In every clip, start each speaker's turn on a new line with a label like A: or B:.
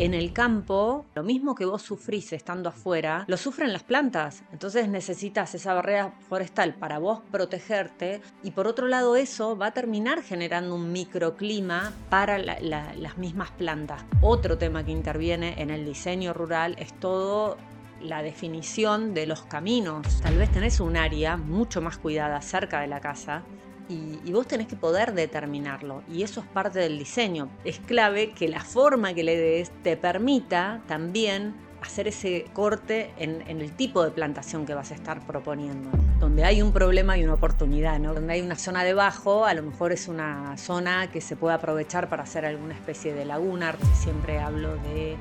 A: En el campo, lo mismo que vos sufrís estando afuera, lo sufren las plantas. Entonces necesitas esa barrera forestal para vos protegerte y por otro lado eso va a terminar generando un microclima para las mismas plantas. Otro tema que interviene en el diseño rural es todo la definición de los caminos. Tal vez tenés un área mucho más cuidada cerca de la casa y vos tenés que poder determinarlo y eso es parte del diseño. Es clave que la forma que le des te permita también hacer ese corte en el tipo de plantación que vas a estar proponiendo. Donde hay un problema hay una oportunidad, ¿no? Donde hay una zona de bajo, a lo mejor es una zona que se puede aprovechar para hacer alguna especie de laguna. Siempre hablo de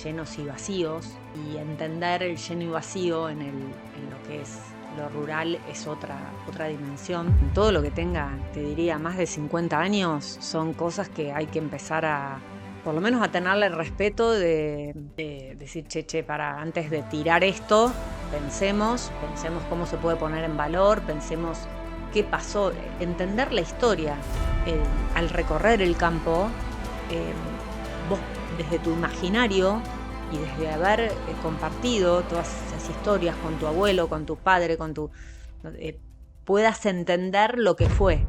A: llenos y vacíos y entender el lleno y vacío en lo que es lo rural es otra dimensión. Todo lo que tenga, te diría, más de 50 años son cosas que hay que empezar a, por lo menos a tenerle el respeto de decir, para antes de tirar esto, pensemos cómo se puede poner en valor, pensemos qué pasó, entender la historia. Al recorrer el campo, vos desde tu imaginario y desde haber compartido todas esas historias con tu abuelo, con tu padre, eh, puedas entender lo que fue.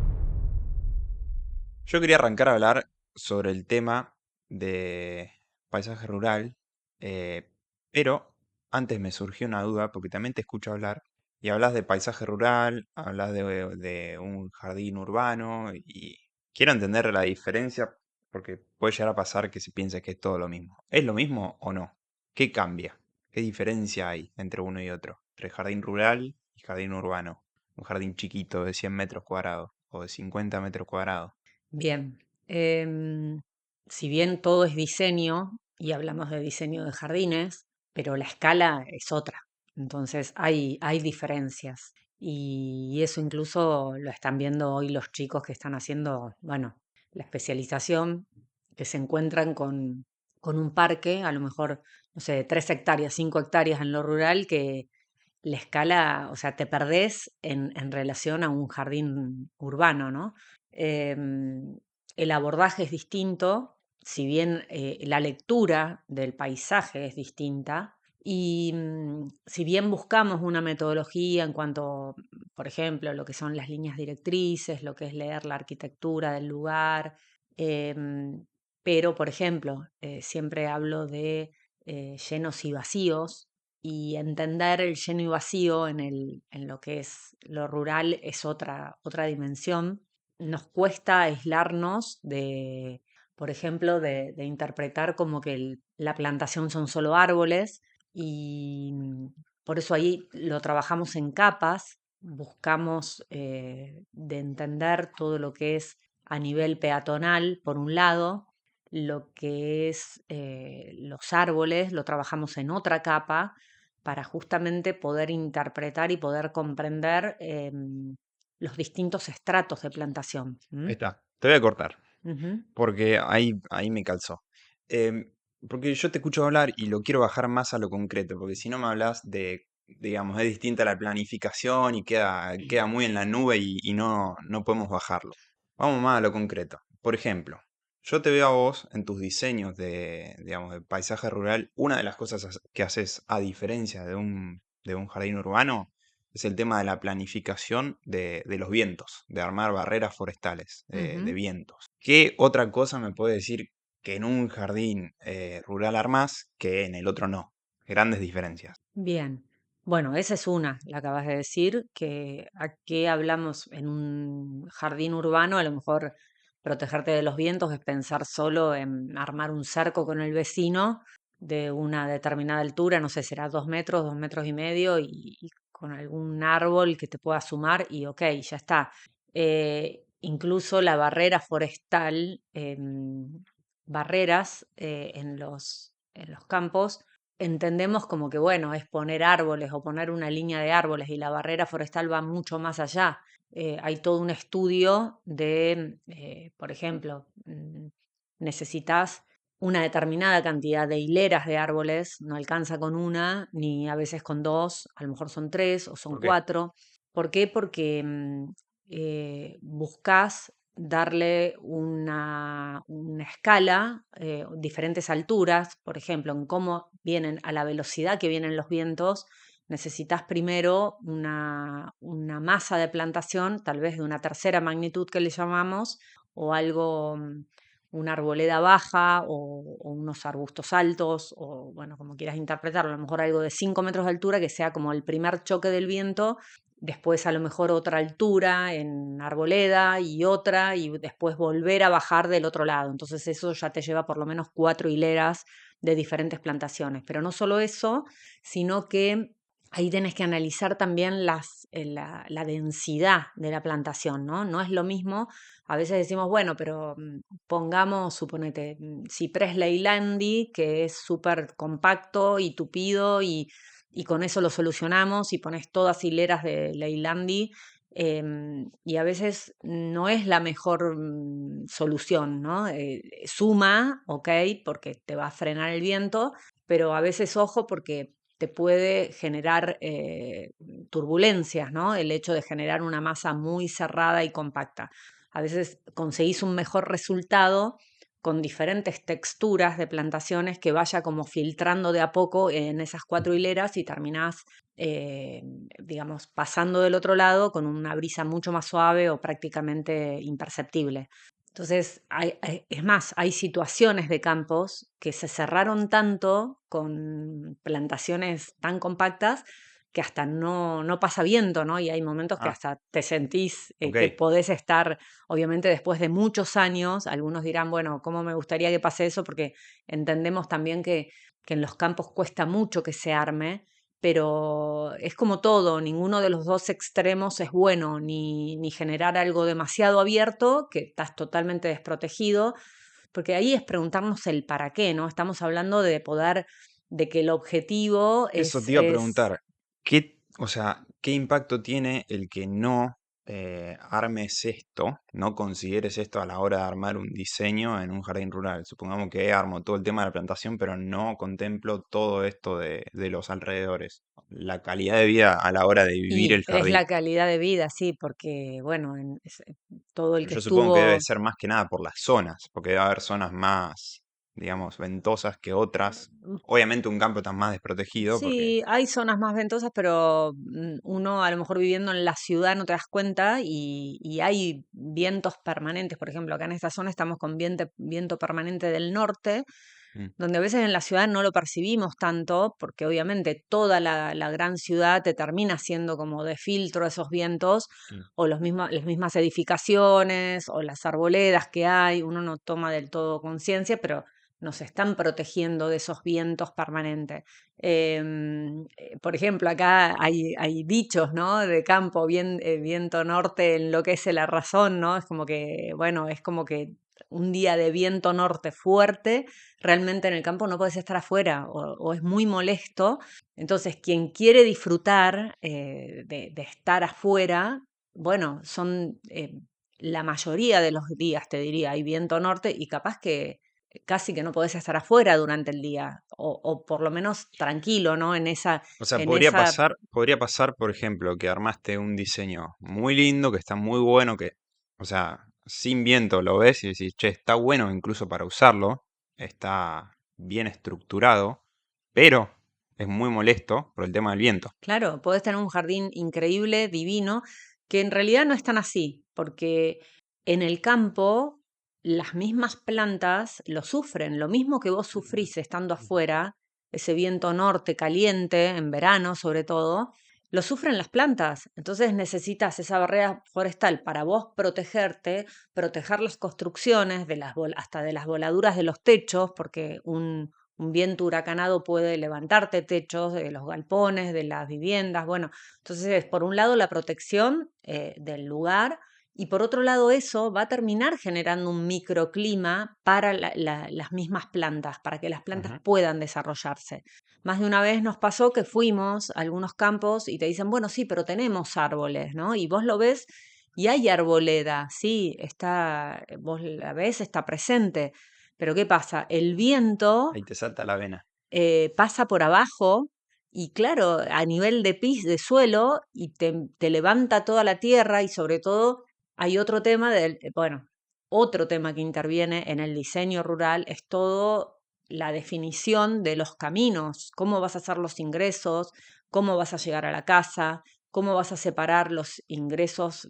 B: Yo quería arrancar a hablar sobre el tema de paisaje rural, eh, pero antes me surgió una duda porque también te escucho hablar y hablas de paisaje rural, hablas de un jardín urbano y quiero entender la diferencia porque puede llegar a pasar que se piense que es todo lo mismo. ¿Es lo mismo o no? ¿Qué cambia? ¿Qué diferencia hay entre uno y otro? Entre jardín rural y jardín urbano. Un jardín chiquito de 100 metros cuadrados o de 50 metros cuadrados.
A: Bien, si bien todo es diseño y hablamos de diseño de jardines, pero la escala es otra. Entonces hay diferencias. Y eso incluso lo están viendo hoy los chicos que están haciendo, bueno, la especialización, que se encuentran con un parque, a lo mejor, no sé, 3 hectáreas, 5 hectáreas en lo rural, que la escala, o sea, te perdés en relación a un jardín urbano, ¿no? Em, el abordaje es distinto, si bien la lectura del paisaje es distinta, y si bien buscamos una metodología en cuanto, por ejemplo, lo que son las líneas directrices, lo que es leer la arquitectura del lugar, em, pero, por ejemplo, siempre hablo de llenos y vacíos, y entender el lleno y vacío en lo que es lo rural es otra dimensión. Nos cuesta aislarnos de, por ejemplo, de interpretar como que la plantación son solo árboles y por eso ahí lo trabajamos en capas, buscamos de entender todo lo que es a nivel peatonal, por un lado, lo que es los árboles, lo trabajamos en otra capa para justamente poder interpretar y poder comprender los distintos estratos de plantación. ¿M?
B: Ahí está, te voy a cortar,
A: Ujú.
B: porque ahí me calzó. Em, Porque yo te escucho hablar y lo quiero bajar más a lo concreto, porque si no me hablas de, digamos, es distinta la planificación y queda muy en la nube y no podemos bajarlo. Vamos más a lo concreto. Por ejemplo, yo te veo a vos en tus diseños de, digamos, de paisaje rural, una de las cosas que haces a diferencia de un jardín urbano es el tema de la planificación de los vientos, de armar barreras forestales de
A: Ujú.
B: vientos. ¿Qué otra cosa me puede decir que en un jardín rural armás que en el otro no? Grandes diferencias.
A: Bien. Bueno, esa es una, la acabas de decir, que a qué hablamos en un jardín urbano, a lo mejor protegerte de los vientos es pensar solo en armar un cerco con el vecino de una determinada altura, no sé, será 2 metros, 2 metros y medio, y con algún árbol que te pueda sumar y ok, ya está. Incluso la barrera forestal, barreras en los campos entendemos como que, bueno, es poner árboles o poner una línea de árboles y la barrera forestal va mucho más allá. Hay todo un estudio de, por ejemplo, necesitas una determinada cantidad de hileras de árboles, no alcanza con una, ni a veces con dos, a lo mejor son tres o son
B: ¿Por qué?
A: cuatro. ¿Por qué? Porque buscas darle una escala, diferentes alturas, por ejemplo, en cómo vienen, a la velocidad que vienen los vientos, necesitas primero una masa de plantación, tal vez de una tercera magnitud que le llamamos, o algo, una arboleda baja o unos arbustos altos, o bueno, como quieras interpretarlo, a lo mejor algo de 5 metros de altura que sea como el primer choque del viento. Después a lo mejor otra altura en arboleda y otra, y después volver a bajar del otro lado. Entonces eso ya te lleva por lo menos 4 hileras de diferentes plantaciones. Pero no solo eso, sino que ahí tenés que analizar también la densidad de la plantación, ¿no? No es lo mismo, a veces decimos, bueno, pero pongamos, suponete, ciprés Leylandi, que es súper compacto y tupido y con eso lo solucionamos y pones todas hileras de Leilandi, y a veces no es la mejor solución, ¿no? Suma, ok, porque te va a frenar el viento, pero a veces ojo porque te puede generar turbulencias, ¿no? El hecho de generar una masa muy cerrada y compacta. A veces conseguís un mejor resultado con diferentes texturas de plantaciones que vaya como filtrando de a poco en esas 4 hileras y terminás, digamos, pasando del otro lado con una brisa mucho más suave o prácticamente imperceptible. Entonces, es más, hay situaciones de campos que se cerraron tanto con plantaciones tan compactas que hasta no pasa viento, ¿no? Y hay momentos que
B: Ah,
A: hasta te sentís
B: ok.
A: que podés estar, obviamente después de muchos años, algunos dirán, bueno, ¿cómo me gustaría que pase eso? Porque entendemos también que en los campos cuesta mucho que se arme, pero es como todo, ninguno de los dos extremos es bueno, ni generar algo demasiado abierto, que estás totalmente desprotegido, porque ahí es preguntarnos el para qué, ¿no? Estamos hablando de poder, de que el objetivo
B: Eso te iba a
A: es
B: preguntar, ¿qué, o sea, qué impacto tiene el que no armes esto, no consideres esto a la hora de armar un diseño en un jardín rural? Supongamos que armo todo el tema de la plantación, pero no contemplo todo esto de los alrededores, la calidad de vida a la hora de vivir
A: y
B: el
A: es
B: jardín.
A: la calidad de vida, sí, porque, bueno, todo el
B: Pero
A: que
B: yo supongo que debe
A: estuvo.
B: ser más que nada por las zonas, porque debe haber zonas más, digamos, ventosas que otras. Obviamente un campo está más desprotegido porque...
A: Sí, hay zonas más ventosas, pero uno a lo mejor viviendo en la ciudad no te das cuenta y hay vientos permanentes. Por ejemplo, acá en esta zona estamos con viento permanente del norte,
B: Mm,
A: donde a veces en la ciudad no lo percibimos tanto, porque obviamente toda la gran ciudad te termina siendo como de filtro esos vientos,
B: mm.
A: o las mismas edificaciones, o las arboledas que hay, uno no toma del todo conciencia, pero nos están protegiendo de esos vientos permanentes. Por ejemplo, acá hay dichos, ¿no? De campo, viento norte enloquece la razón, ¿no? Es como que, bueno, es como que un día de viento norte fuerte, realmente en el campo no puedes estar afuera o es muy molesto. Entonces, quien quiere disfrutar de estar afuera, bueno, son la mayoría de los días, te diría, hay viento norte y capaz que casi que no podés estar afuera durante el día, o por lo menos tranquilo, ¿no?
B: O sea,
A: En esa,
B: podría pasar, por ejemplo, que armaste un diseño muy lindo, que está muy bueno, que, o sea, sin viento lo ves y decís, che, está bueno incluso para usarlo, está bien estructurado, pero es muy molesto por el tema del viento.
A: claro, podés tener un jardín increíble, divino, que en realidad no es tan así, porque en el campo las mismas plantas lo sufren, lo mismo que vos sufrís estando afuera, ese viento norte caliente, en verano sobre todo, lo sufren las plantas. Entonces necesitas esa barrera forestal para vos protegerte, proteger las construcciones, hasta de las voladuras de los techos, porque un viento huracanado puede levantarte techos de los galpones, de las viviendas. Bueno, entonces es por un lado la protección del lugar y por otro lado eso va a terminar generando un microclima para las mismas plantas, para que las plantas
B: Ujú.
A: puedan desarrollarse. Más de una vez nos pasó que fuimos a algunos campos y te dicen, bueno, sí, pero tenemos árboles, ¿no? Y vos lo ves y hay arboleda, sí, está, vos la ves, está presente. Pero ¿qué pasa? El viento
B: Ahí te salta la vena.
A: pasa por abajo y claro, a nivel de suelo y te levanta toda la tierra y sobre todo hay otro tema bueno, otro tema que interviene en el diseño rural es todo la definición de los caminos, cómo vas a hacer los ingresos, cómo vas a llegar a la casa, cómo vas a separar los ingresos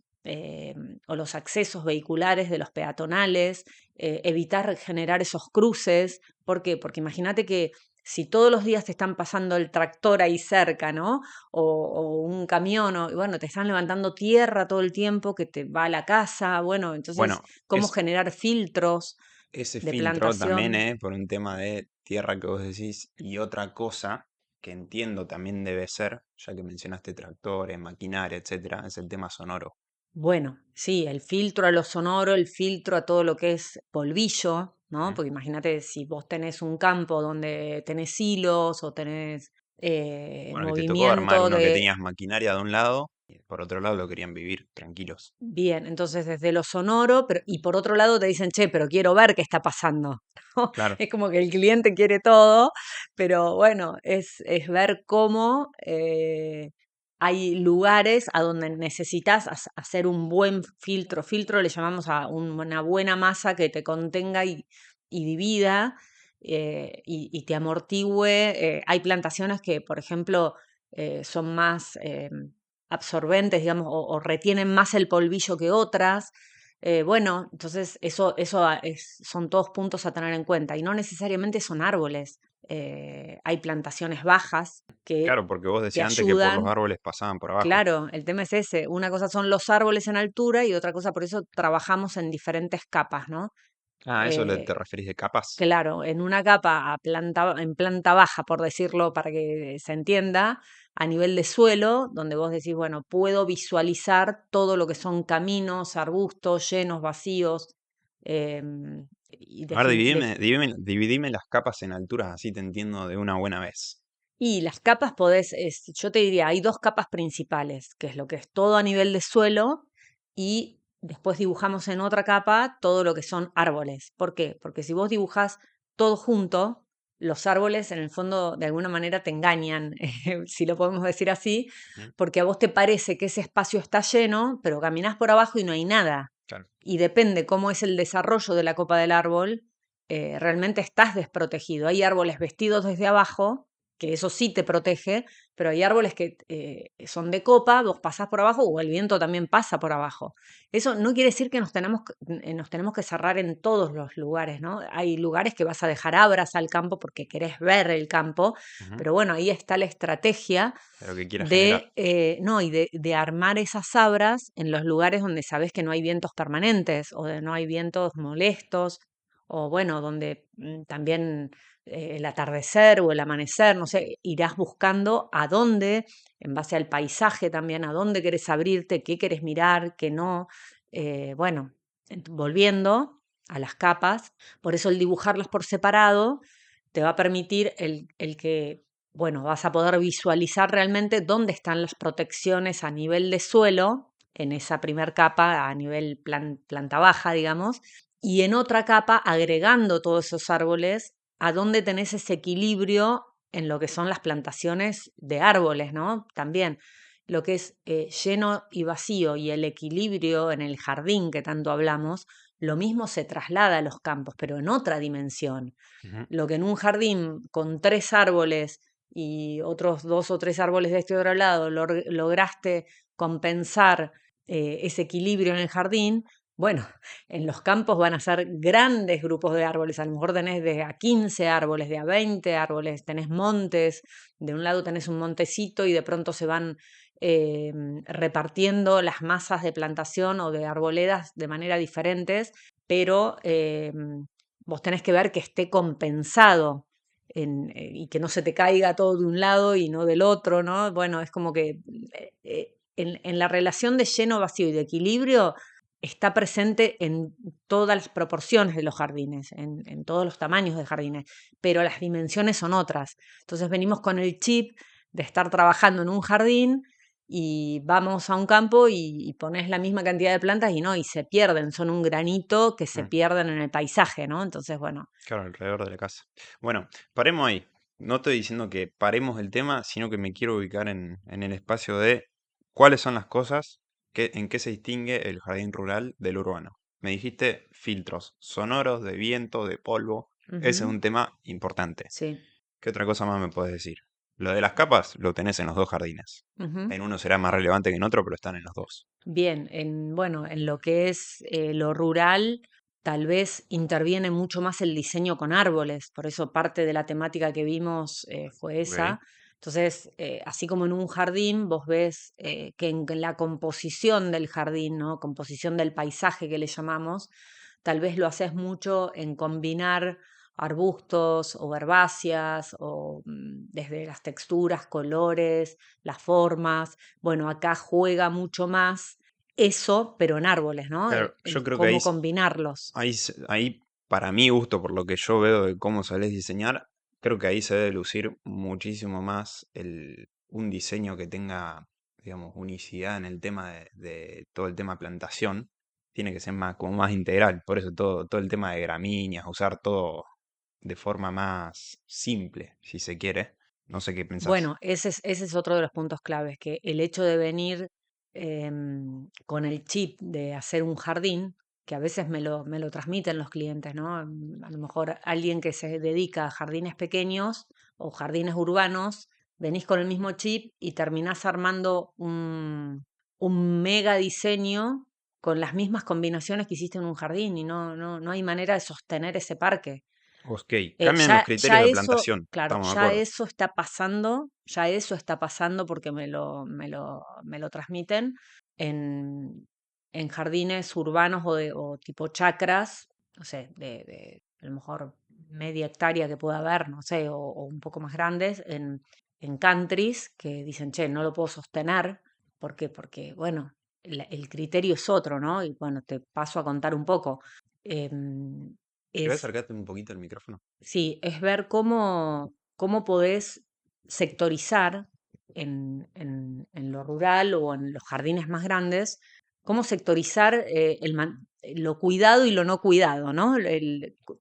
A: o los accesos vehiculares de los peatonales, evitar generar esos cruces. ¿Por qué? Porque imagínate que si todos los días te están pasando el tractor ahí cerca, ¿no? O un camión, o bueno, te están levantando tierra todo el tiempo que te va a la casa, bueno, entonces,
B: Bueno,
A: cómo generar filtros
B: ese
A: de
B: filtro también,
A: plantación.
B: por un tema de tierra que vos decís, y otra cosa que entiendo también debe ser, ya que mencionaste tractores, maquinaria, etcétera, es el tema sonoro.
A: Bueno, sí, el filtro a lo sonoro, el filtro a todo lo que es polvillo, ¿no?
B: ¿Mm?
A: Porque imagínate si vos tenés un campo donde tenés hilos o tenés
B: Bueno, y te tocó armar
A: movimiento
B: uno que
A: de.
B: tenías maquinaria de un lado y por otro lado lo querían vivir tranquilos.
A: Bien, entonces desde lo sonoro, y por otro lado te dicen, che, pero quiero ver qué está pasando, ¿no?
B: Claro.
A: Es como que el cliente quiere todo, pero bueno, es ver cómo hay lugares a donde necesitas hacer un buen filtro. Filtro le llamamos a una buena masa que te contenga y divida y te amortigüe. Hay plantaciones que, por ejemplo, son más absorbentes, digamos, o retienen más el polvillo que otras. Bueno, entonces son todos puntos a tener en cuenta y no necesariamente son árboles. Hay plantaciones bajas que
B: Claro, porque vos
A: te
B: decías antes que por los
A: ayudan.
B: árboles pasaban por abajo.
A: Claro, el tema es ese. Una cosa son los árboles en altura y otra cosa, por eso trabajamos en diferentes capas, ¿no?
B: Ah, ¿a eso te
A: Eh,
B: referís de capas?
A: Claro, en una capa en planta baja, por decirlo para que se entienda, a nivel de suelo, donde vos decís, bueno, puedo visualizar todo lo que son caminos, arbustos, llenos, vacíos, y
B: A ver, dividime las capas en alturas, así te entiendo de una buena vez.
A: y las capas yo te diría, hay dos capas principales, que es lo que es todo a nivel de suelo y después dibujamos en otra capa todo lo que son árboles. ¿Por qué? Porque si vos dibujás todo junto, los árboles en el fondo de alguna manera te engañan, si lo podemos decir así,
B: ¿Mm?
A: porque a vos te parece que ese espacio está lleno, pero caminás por abajo y no hay nada.
B: Claro.
A: Y depende cómo es el desarrollo de la copa del árbol, realmente estás desprotegido. Hay árboles vestidos desde abajo, que eso sí te protege, pero hay árboles que son de copa, vos pasás por abajo o el viento también pasa por abajo. Eso no quiere decir que nos tenemos que cerrar en todos los lugares, ¿no? Hay lugares que vas a dejar abras al campo porque querés ver el campo,
B: Ujú.
A: pero bueno, ahí está la estrategia
B: De lo que quieras generar.
A: no, y de armar esas sabras en los lugares donde sabes que no hay vientos permanentes o no hay vientos molestos, o bueno, donde también el atardecer o el amanecer, no sé, irás buscando a dónde, en base al paisaje también, a dónde querés abrirte, qué querés mirar, qué no. Bueno, volviendo a las capas, por eso el dibujarlas por separado te va a permitir el que bueno, vas a poder visualizar realmente dónde están las protecciones a nivel de suelo, en esa primer capa, a nivel planta baja, digamos, y en otra capa, agregando todos esos árboles, a dónde tenés ese equilibrio en lo que son las plantaciones de árboles, ¿no? También lo que es lleno y vacío y el equilibrio en el jardín que tanto hablamos, lo mismo se traslada a los campos, pero en otra dimensión.
B: Ujú.
A: Lo que en un jardín con 3 árboles y otros 2 o 3 árboles de este otro lado lograste compensar ese equilibrio en el jardín, bueno, en los campos van a ser grandes grupos de árboles, a lo mejor tenés de a 15 árboles, de a 20 árboles, tenés montes, de un lado tenés un montecito y de pronto se van repartiendo las masas de plantación o de arboledas de manera diferentes, pero vos tenés que ver que esté compensado y que no se te caiga todo de un lado y no del otro, ¿no? Bueno, es como que en la relación de lleno, vacío y de equilibrio está presente en todas las proporciones de los jardines, en todos los tamaños de jardines, pero las dimensiones son otras. Entonces venimos con el chip de estar trabajando en un jardín y vamos a un campo y pones la misma cantidad de plantas y no, y se pierden, son un granito que se
B: Mm.
A: pierden en el paisaje, ¿no? Entonces, bueno,
B: Claro, alrededor de la casa. Bueno, paremos ahí. No estoy diciendo que paremos el tema, sino que me quiero ubicar en el espacio de cuáles son las cosas ¿En qué se distingue el jardín rural del urbano? Me dijiste filtros sonoros, de viento, de polvo. Ese es
A: Ujú,
B: un tema importante.
A: sí.
B: ¿Qué otra cosa más me puedes decir? Lo de las capas lo tenés en los dos jardines.
A: Ujú.
B: En uno será más relevante que en otro, pero están en los dos.
A: Bien, bueno, en lo que es lo rural, tal vez interviene mucho más el diseño con árboles, por eso parte de la temática que vimos fue
B: Ok.
A: esa. Entonces, así como en un jardín, vos ves que en la composición del jardín, ¿no? Composición del paisaje que le llamamos, tal vez lo haces mucho en combinar arbustos o herbáceas o desde las texturas, colores, las formas. Bueno, acá juega mucho más eso, pero en árboles, ¿no?
B: Claro, yo
A: El
B: creo que
A: cómo combinarlos.
B: ahí, para mi gusto, por lo que yo veo de cómo sabés diseñar, creo que ahí se debe lucir muchísimo más un diseño que tenga, digamos, unicidad en el tema de todo el tema plantación. Tiene que ser más, como más integral. Por eso todo el tema de gramíneas, usar todo de forma más simple, si se quiere. No sé qué pensás.
A: Bueno, ese es otro de los puntos claves, que el hecho de venir con el chip de hacer un jardín, que a veces me lo transmiten los clientes, ¿no? A lo mejor alguien que se dedica a jardines pequeños o jardines urbanos, venís con el mismo chip y terminás armando un mega diseño con las mismas combinaciones que hiciste en un jardín y no hay manera de sostener ese parque.
B: Ok, cambian los criterios
A: Ya
B: de
A: eso,
B: plantación,
A: claro,
B: estamos de
A: ya
B: acuerdo.
A: eso está pasando, ya eso está pasando porque me lo transmiten en, en jardines urbanos o tipo chacras, no sé, de a lo mejor media hectárea que pueda haber, no sé, o un poco más grandes, en countries que dicen, che, no lo puedo sostener. ¿Por qué? Porque, bueno, el criterio es otro, ¿no? Y bueno, te paso a contar un poco. Em,
B: ¿Querés
A: es
B: acercarte un poquito al micrófono?
A: Sí, es ver cómo podés sectorizar en lo rural o en los jardines más grandes, cómo sectorizar lo cuidado y lo no cuidado, ¿no?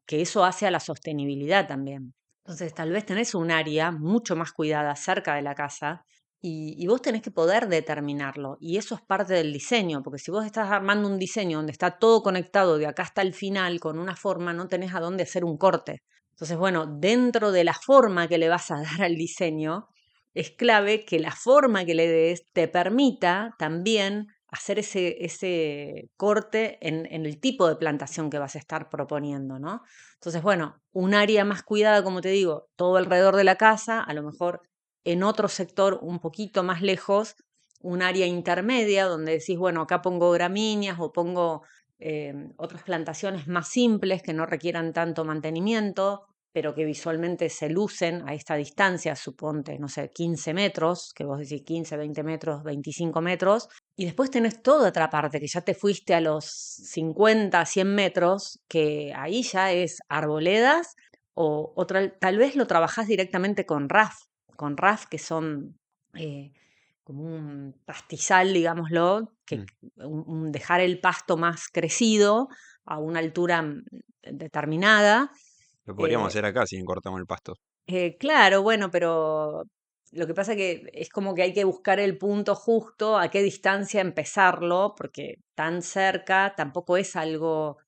A: Que eso hace a la sostenibilidad también. Entonces, tal vez tenés un área mucho más cuidada cerca de la casa y vos tenés que poder determinarlo. Y eso es parte del diseño, porque si vos estás armando un diseño donde está todo conectado de acá hasta el final con una forma, no tenés a dónde hacer un corte. Entonces, bueno, dentro de la forma que le vas a dar al diseño, es clave que la forma que le des te permita también hacer ese corte en el tipo de plantación que vas a estar proponiendo, ¿no? Entonces, bueno, un área más cuidada, como te digo, todo alrededor de la casa, a lo mejor en otro sector un poquito más lejos, un área intermedia donde decís, bueno, acá pongo gramíneas o pongo otras plantaciones más simples que no requieran tanto mantenimiento, pero que visualmente se lucen a esta distancia, suponte, no sé, 15 metros, que vos decís 15, 20 metros, 25 metros, y después tenés toda otra parte, que ya te fuiste a los 50, 100 metros, que ahí ya es arboledas, tal vez lo trabajás directamente con RAF, que son como un pastizal, digámoslo,
B: Mm.
A: dejar el pasto más crecido a una altura determinada.
B: Lo podríamos
A: eh,
B: hacer acá si cortamos el pasto.
A: claro, bueno, pero lo que pasa que es como que hay que buscar el punto justo, a qué distancia empezarlo, porque tan cerca tampoco es algo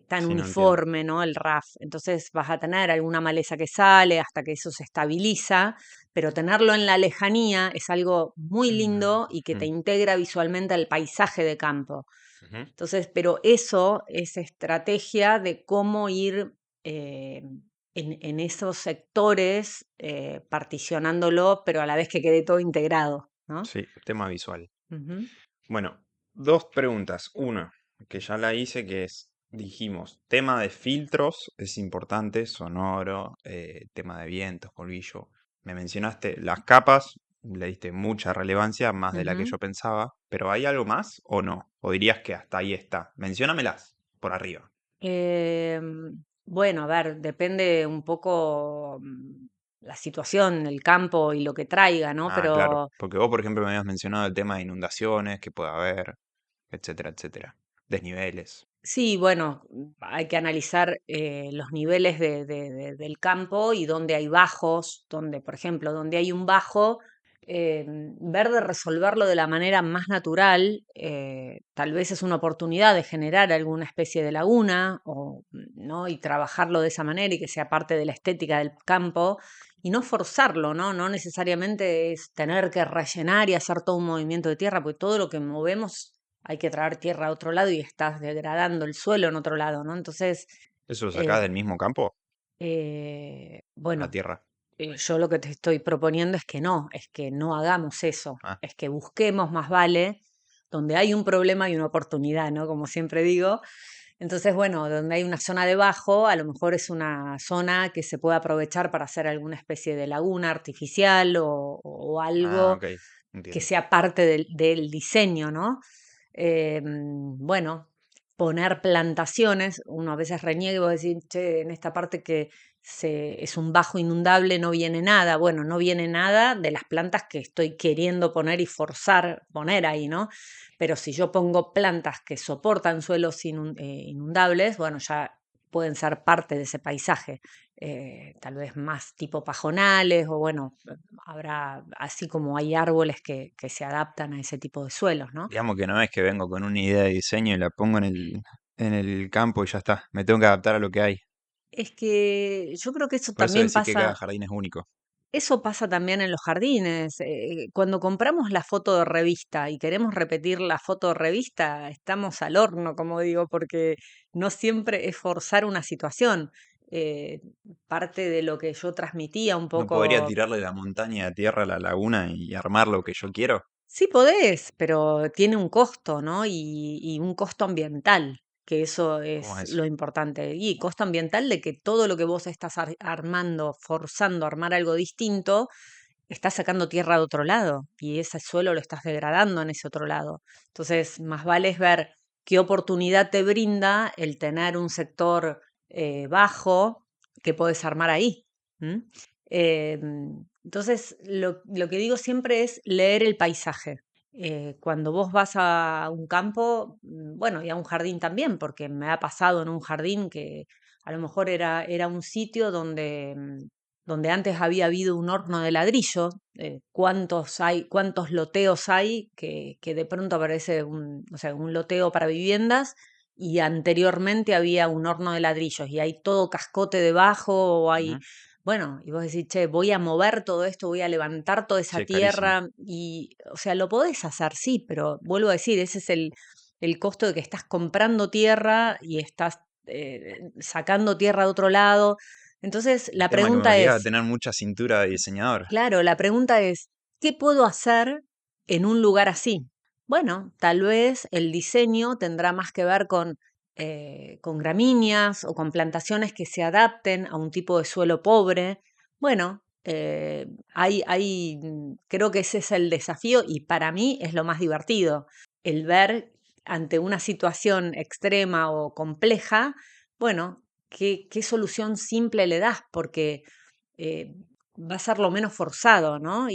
A: tan
B: Si no entiendo.
A: uniforme, ¿no? El RAF. Entonces vas a tener alguna maleza que sale hasta que eso se estabiliza, pero tenerlo en la lejanía es algo muy
B: Mm,
A: lindo y que te
B: mm,
A: integra visualmente al paisaje de campo.
B: ujú.
A: Entonces, pero eso es estrategia de cómo ir eh, en esos sectores particionándolo, pero a la vez que quede todo integrado, ¿no?
B: Sí, tema visual.
A: Ujú,
B: Bueno, dos preguntas. Una, que ya la hice, que es, dijimos, tema de filtros es importante, sonoro, tema de vientos, polvillo. Me mencionaste las capas, le diste mucha relevancia, más de la que
A: ujú.
B: yo pensaba, pero ¿hay algo más o no? ¿O dirías que hasta ahí está? Menciónamelas por arriba.
A: Bueno, a ver, depende un poco la situación, el campo y lo que traiga, ¿no?
B: Ah, claro,
A: Pero
B: porque vos, por ejemplo, me habías mencionado el tema de inundaciones que puede haber, etcétera, etcétera. Desniveles.
A: sí, bueno, hay que analizar los niveles del campo y dónde hay bajos, donde, por ejemplo, donde hay un bajo, ver de resolverlo de la manera más natural, tal vez es una oportunidad de generar alguna especie de laguna, o, ¿no? Y trabajarlo de esa manera y que sea parte de la estética del campo y no forzarlo, ¿no? No necesariamente es tener que rellenar y hacer todo un movimiento de tierra, porque todo lo que movemos hay que traer tierra a otro lado y estás degradando el suelo en otro lado, ¿no? Entonces,
B: ¿Eso lo
A: eh,
B: sacás del mismo campo? La
A: bueno,
B: tierra.
A: yo lo que te estoy proponiendo es que no hagamos eso,
B: Ah,
A: es que busquemos más vale donde hay un problema y una oportunidad, ¿no? Como siempre digo. Entonces, bueno, donde hay una zona de bajo, a lo mejor es una zona que se puede aprovechar para hacer alguna especie de laguna artificial o
B: ah,
A: algo
B: ok,
A: que
B: entiendo.
A: sea parte del diseño, ¿no? Bueno, poner plantaciones, uno a veces reniega y vos decís, che, en esta parte que es un bajo inundable no viene nada. Bueno, no viene nada de las plantas que estoy queriendo poner y forzar poner ahí, ¿no? Pero si yo pongo plantas que soportan suelos inundables, bueno, ya pueden ser parte de ese paisaje. Tal vez más tipo pajonales o bueno, habrá, así como hay árboles que se adaptan a ese tipo de suelos, ¿no?
B: Digamos que no es que vengo con una idea de diseño y la pongo en el campo y ya está. Me tengo que adaptar a lo que hay.
A: Es que yo creo que
B: Por eso decís que cada jardín es único.
A: eso pasa también en los jardines. Cuando compramos la foto de revista y queremos repetir la foto de revista, estamos al horno, como digo, porque no siempre es forzar una situación. Eh, Parte de lo que yo transmitía un
B: No podría
A: poco.
B: tirarle la montaña de tierra a la laguna y armar lo que yo quiero.
A: Sí podés, pero tiene un costo, ¿no? Y un costo ambiental, que eso
B: ¿Cómo
A: es
B: es eso?
A: lo importante. Y costo ambiental de que todo lo que vos estás armando, forzando a armar algo distinto, estás sacando tierra de otro lado y ese suelo lo estás degradando en ese otro lado. Entonces, más vale es ver qué oportunidad te brinda el tener un sector bajo que puedes armar ahí. ¿M? Entonces, lo que digo siempre es leer el paisaje. Cuando vos vas a un campo, bueno, y a un jardín también, porque me ha pasado en un jardín que a lo mejor era un sitio donde antes había habido un horno de ladrillo. ¿Cuántos loteos hay que de pronto aparece o sea, un loteo para viviendas y anteriormente había un horno de ladrillos y hay todo cascote debajo o hay,
B: Ujú.
A: bueno, y vos decís, che, voy a mover todo esto, voy a levantar toda esa
B: Sí, es carísimo.
A: tierra y, o sea, lo podés hacer, sí, pero vuelvo a decir, ese es el costo de que estás comprando tierra y estás sacando tierra de otro lado. Entonces,
B: El
A: la
B: tema que me
A: pregunta
B: obliga a
A: es,
B: tener mucha cintura de diseñador.
A: claro, la pregunta es, ¿qué puedo hacer en un lugar así? Bueno, tal vez el diseño tendrá más que ver con gramíneas o con plantaciones que se adapten a un tipo de suelo pobre. Bueno, creo que ese es el desafío y para mí es lo más divertido, el ver ante una situación extrema o compleja, bueno, qué solución simple le das, porque eh, va a ser lo menos forzado, ¿no?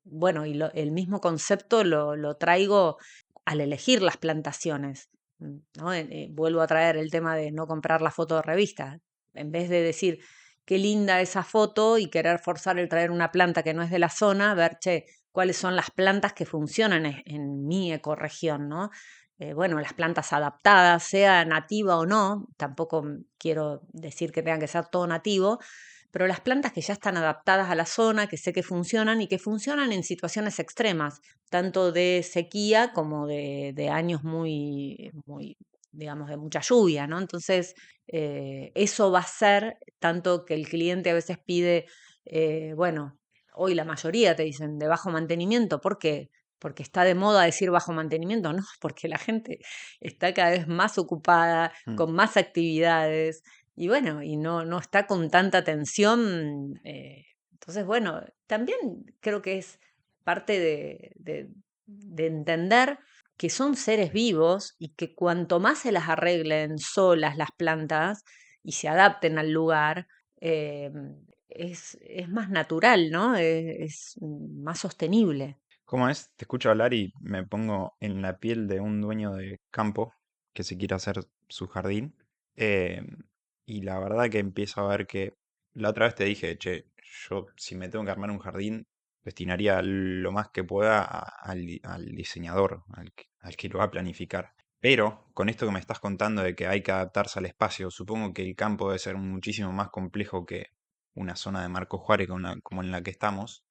A: Bueno, el mismo concepto lo traigo al elegir las plantaciones, ¿no? Vuelvo a traer el tema de no comprar la foto de revista. En vez de decir, qué linda esa foto y querer forzar el traer una planta que no es de la zona, ver, che, cuáles son las plantas que funcionan en mi ecorregión, ¿no? Bueno, las plantas adaptadas, sea nativa o no, tampoco quiero decir que tengan que ser todo nativo, pero las plantas que ya están adaptadas a la zona, que sé que funcionan y que funcionan en situaciones extremas, tanto de sequía como de años muy, digamos, de mucha lluvia, ¿no? Entonces, eso va a ser tanto que el cliente a veces pide, bueno, hoy la mayoría te dicen de bajo mantenimiento, ¿por qué? Porque está de moda decir bajo mantenimiento, no, porque la gente está cada vez más ocupada,
B: Mm.
A: con más actividades, y bueno, y no está con tanta atención. Entonces, bueno, también creo que es parte de entender que son seres vivos y que cuanto más se las arreglen solas las plantas y se adapten al lugar, eh, es más natural, ¿no? Es más sostenible.
B: ¿Cómo es? Te escucho hablar y me pongo en la piel de un dueño de campo que se quiere hacer su jardín. eh, y la verdad que empiezo a ver que la otra vez te dije, che, yo si me tengo que armar un jardín, destinaría lo más que pueda al diseñador, al que lo va a planificar. Pero con esto que me estás contando de que hay que adaptarse al espacio, supongo que el campo debe ser muchísimo más complejo que una zona de Marco Juárez como en la que estamos.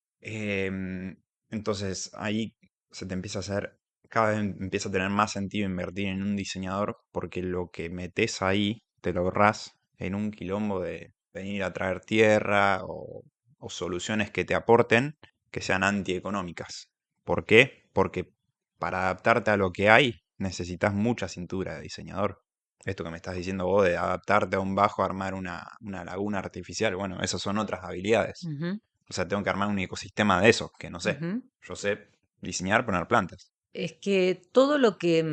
B: Entonces ahí se te empieza a hacer, cada vez empieza a tener más sentido invertir en un diseñador porque lo que metes ahí te lo ahorrás en un quilombo de venir a traer tierra o soluciones que te aporten que sean antieconómicas. ¿Por qué? Porque para adaptarte a lo que hay necesitas mucha cintura de diseñador. Esto que me estás diciendo vos de adaptarte a un bajo, armar una laguna artificial, bueno, esas son otras habilidades.
A: Ujú,
B: O sea, tengo que armar un ecosistema de eso, que no sé.
A: ujú.
B: Yo sé diseñar, poner plantas.
A: Es que todo lo que,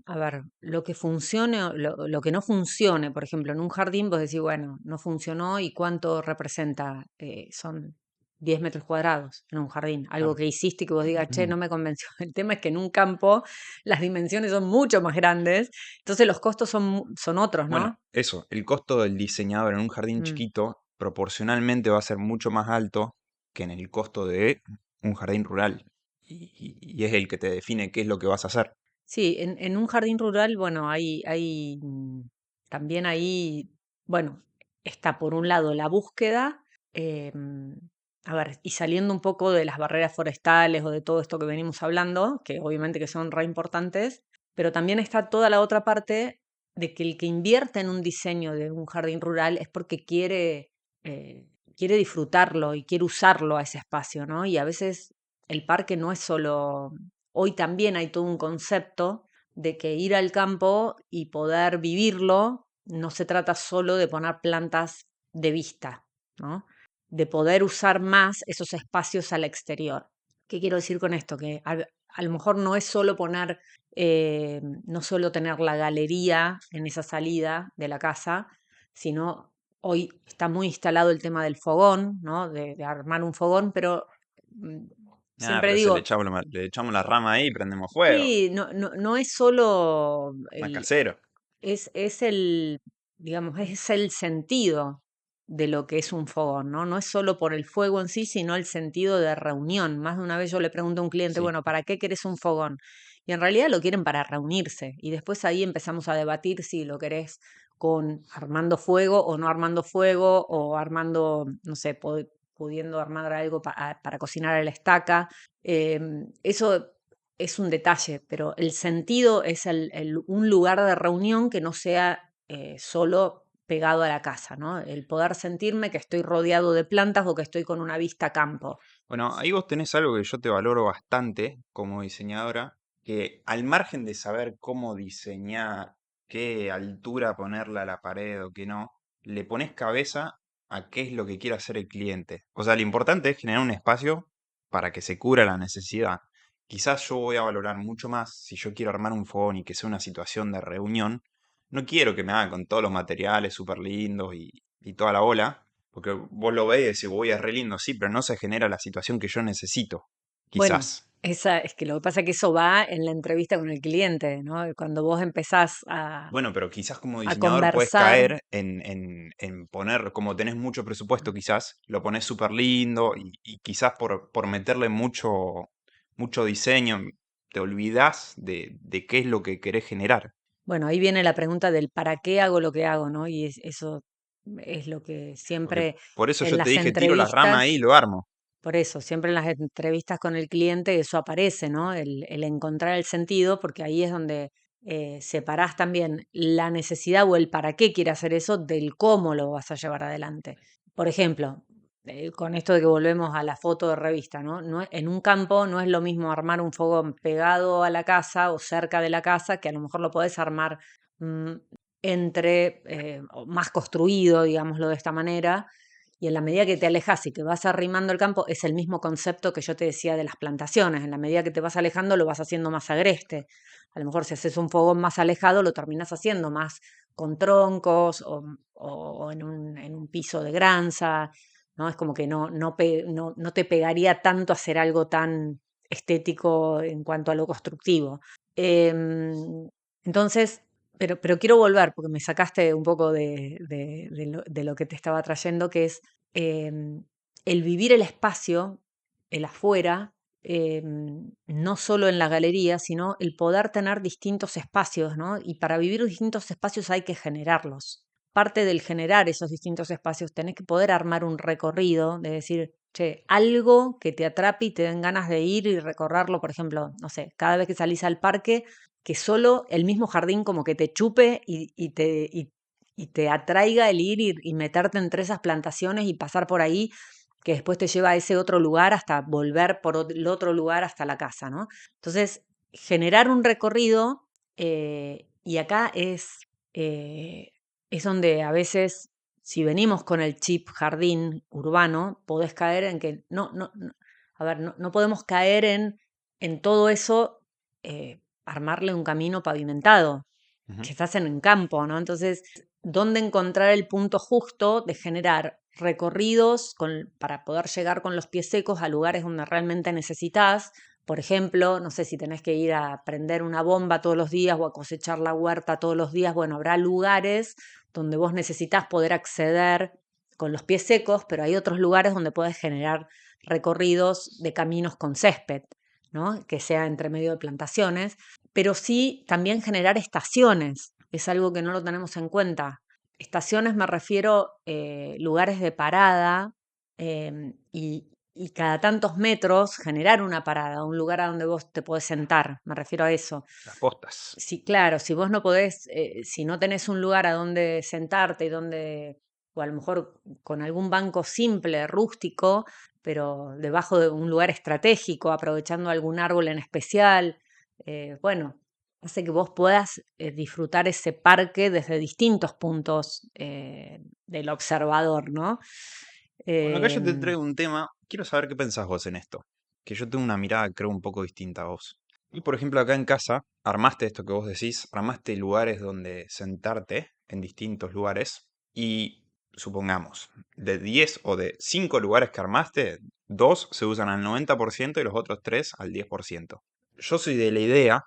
A: a ver, lo que funcione, o lo que no funcione, por ejemplo, en un jardín, vos decís, bueno, no funcionó y cuánto representa, son 10 metros cuadrados en un jardín, algo
B: Claro.
A: que hiciste y que vos digas, che, no me convenció. El tema es que en un campo las dimensiones son mucho más grandes, entonces los costos son otros,
B: Bueno,
A: ¿no?
B: eso, el costo del diseñador en un jardín
A: Mm.
B: chiquito proporcionalmente va a ser mucho más alto que en el costo de un jardín rural. Y es el que te define qué es lo que vas a hacer.
A: Sí, en un jardín rural, bueno, también ahí, bueno, está por un lado la búsqueda, a ver, y saliendo un poco de las barreras forestales o de todo esto que venimos hablando, que obviamente que son re importantes, pero también está toda la otra parte de que el que invierte en un diseño de un jardín rural es porque quiere disfrutarlo y quiere usarlo a ese espacio, ¿no? Y a veces el parque no es solo. Hoy también hay todo un concepto de que ir al campo y poder vivirlo no se trata solo de poner plantas de vista, ¿no? De poder usar más esos espacios al exterior. ¿Qué quiero decir con esto? Que a lo mejor no es solo poner, no solo tener la galería en esa salida de la casa, sino hoy está muy instalado el tema del fogón, ¿no? De armar un fogón, pero mm,
B: Ah,
A: siempre
B: pero ese
A: digo,
B: le echamos la rama ahí y prendemos fuego.
A: sí, no es solo
B: Más casero.
A: es el, digamos, es el sentido de lo que es un fogón, ¿no? No es solo por el fuego en sí, sino el sentido de reunión. Más de una vez yo le pregunto a un cliente,
B: Sí.
A: bueno, ¿para qué querés un fogón? Y en realidad lo quieren para reunirse. Y después ahí empezamos a debatir si lo querés con armando fuego o no armando fuego, o armando, no sé, pudiendo armar algo para cocinar a la estaca. Eso es un detalle, pero el sentido es un lugar de reunión que no sea solo pegado a la casa, ¿no? El poder sentirme que estoy rodeado de plantas o que estoy con una vista a campo.
B: Bueno, ahí vos tenés algo que yo te valoro bastante como diseñadora, que al margen de saber cómo diseñar, qué altura ponerle a la pared o qué no, le pones cabeza a qué es lo que quiere hacer el cliente. O sea, lo importante es generar un espacio para que se cubra la necesidad. Quizás yo voy a valorar mucho más si yo quiero armar un fogón y que sea una situación de reunión. No quiero que me hagan con todos los materiales súper lindos y toda la bola, porque vos lo veis y decís, uy, es re lindo, sí, pero no se genera la situación que yo necesito,
A: Bueno,
B: quizás.
A: esa es que lo que pasa es que eso va en la entrevista con el cliente, ¿no? Cuando vos empezás
B: Bueno, pero quizás como
A: a
B: diseñador puedes
A: conversar.
B: caer en poner, como tenés mucho presupuesto, quizás lo pones súper lindo y quizás por meterle mucho diseño, te olvidás de qué es lo que querés generar.
A: Bueno, ahí viene la pregunta del para qué hago lo que hago, ¿no? Y eso es lo que
B: Porque
A: siempre
B: por eso
A: en
B: yo te
A: las
B: dije, tiro la rama ahí y
A: entrevistas.
B: lo armo.
A: Por eso, siempre en las entrevistas con el cliente eso aparece, ¿no? El encontrar el sentido, porque ahí es donde separás también la necesidad o el para qué quiere hacer eso del cómo lo vas a llevar adelante. Por ejemplo, con esto de que volvemos a la foto de revista, ¿no? En un campo no es lo mismo armar un fogón pegado a la casa o cerca de la casa, que a lo mejor lo podés armar mm, o más construido, digámoslo de esta manera, y en la medida que te alejas y que vas arrimando el campo, es el mismo concepto que yo te decía de las plantaciones. En la medida que te vas alejando, lo vas haciendo más agreste. A lo mejor si haces un fogón más alejado, lo terminas haciendo más con troncos o en un piso de granza, ¿no? Es como que no te pegaría tanto hacer algo tan estético en cuanto a lo constructivo. Entonces, pero quiero volver, porque me sacaste un poco de lo que te estaba trayendo, que es em, el vivir el espacio el afuera, no solo en la galería, sino el poder tener distintos espacios, ¿no? Y para vivir distintos espacios hay que generarlos. Parte del generar esos distintos espacios, tenés que poder armar un recorrido, de decir, che, algo que te atrape y te den ganas de ir y recorrerlo, por ejemplo, no sé, cada vez que salís al parque, que solo el mismo jardín como que te chupe y te atraiga el ir y meterte entre esas plantaciones y pasar por ahí, que después te lleva a ese otro lugar hasta volver por el otro lugar hasta la casa, ¿no? Entonces, generar un recorrido, y acá es donde a veces, si venimos con el chip jardín urbano, podés caer en que a ver, no podemos caer en todo eso, armarle un camino pavimentado,
B: Ujú.
A: que estás en un campo, ¿no? Entonces, ¿dónde encontrar el punto justo de generar recorridos para poder llegar con los pies secos a lugares donde realmente necesitas? Por ejemplo, no sé si tenés que ir a prender una bomba todos los días o a cosechar la huerta todos los días. Bueno, habrá lugares donde vos necesitas poder acceder con los pies secos, pero hay otros lugares donde puedes generar recorridos de caminos con césped, ¿no? Que sea entre medio de plantaciones, pero sí también generar estaciones. Es algo que no lo tenemos en cuenta. Estaciones me refiero lugares de parada, y cada tantos metros generar una parada, un lugar a donde vos te podés sentar. Me refiero a eso.
B: Las postas.
A: Sí, claro, si vos no podés, si no tenés un lugar a donde sentarte y donde, o a lo mejor con algún banco simple, rústico, pero debajo de un lugar estratégico, aprovechando algún árbol en especial, bueno, hace que vos puedas disfrutar ese parque desde distintos puntos del observador, ¿no?
B: Bueno, acá yo te
A: Em,
B: traigo un tema. Quiero saber qué pensás vos en esto. Que yo tengo una mirada, creo, un poco distinta a vos. Y por ejemplo, acá en casa, armaste esto que vos decís, armaste lugares donde sentarte en distintos lugares. Y supongamos, de 10 o de 5 lugares que armaste, 2 se usan al 90% y los otros 3 al 10%. Yo soy de la idea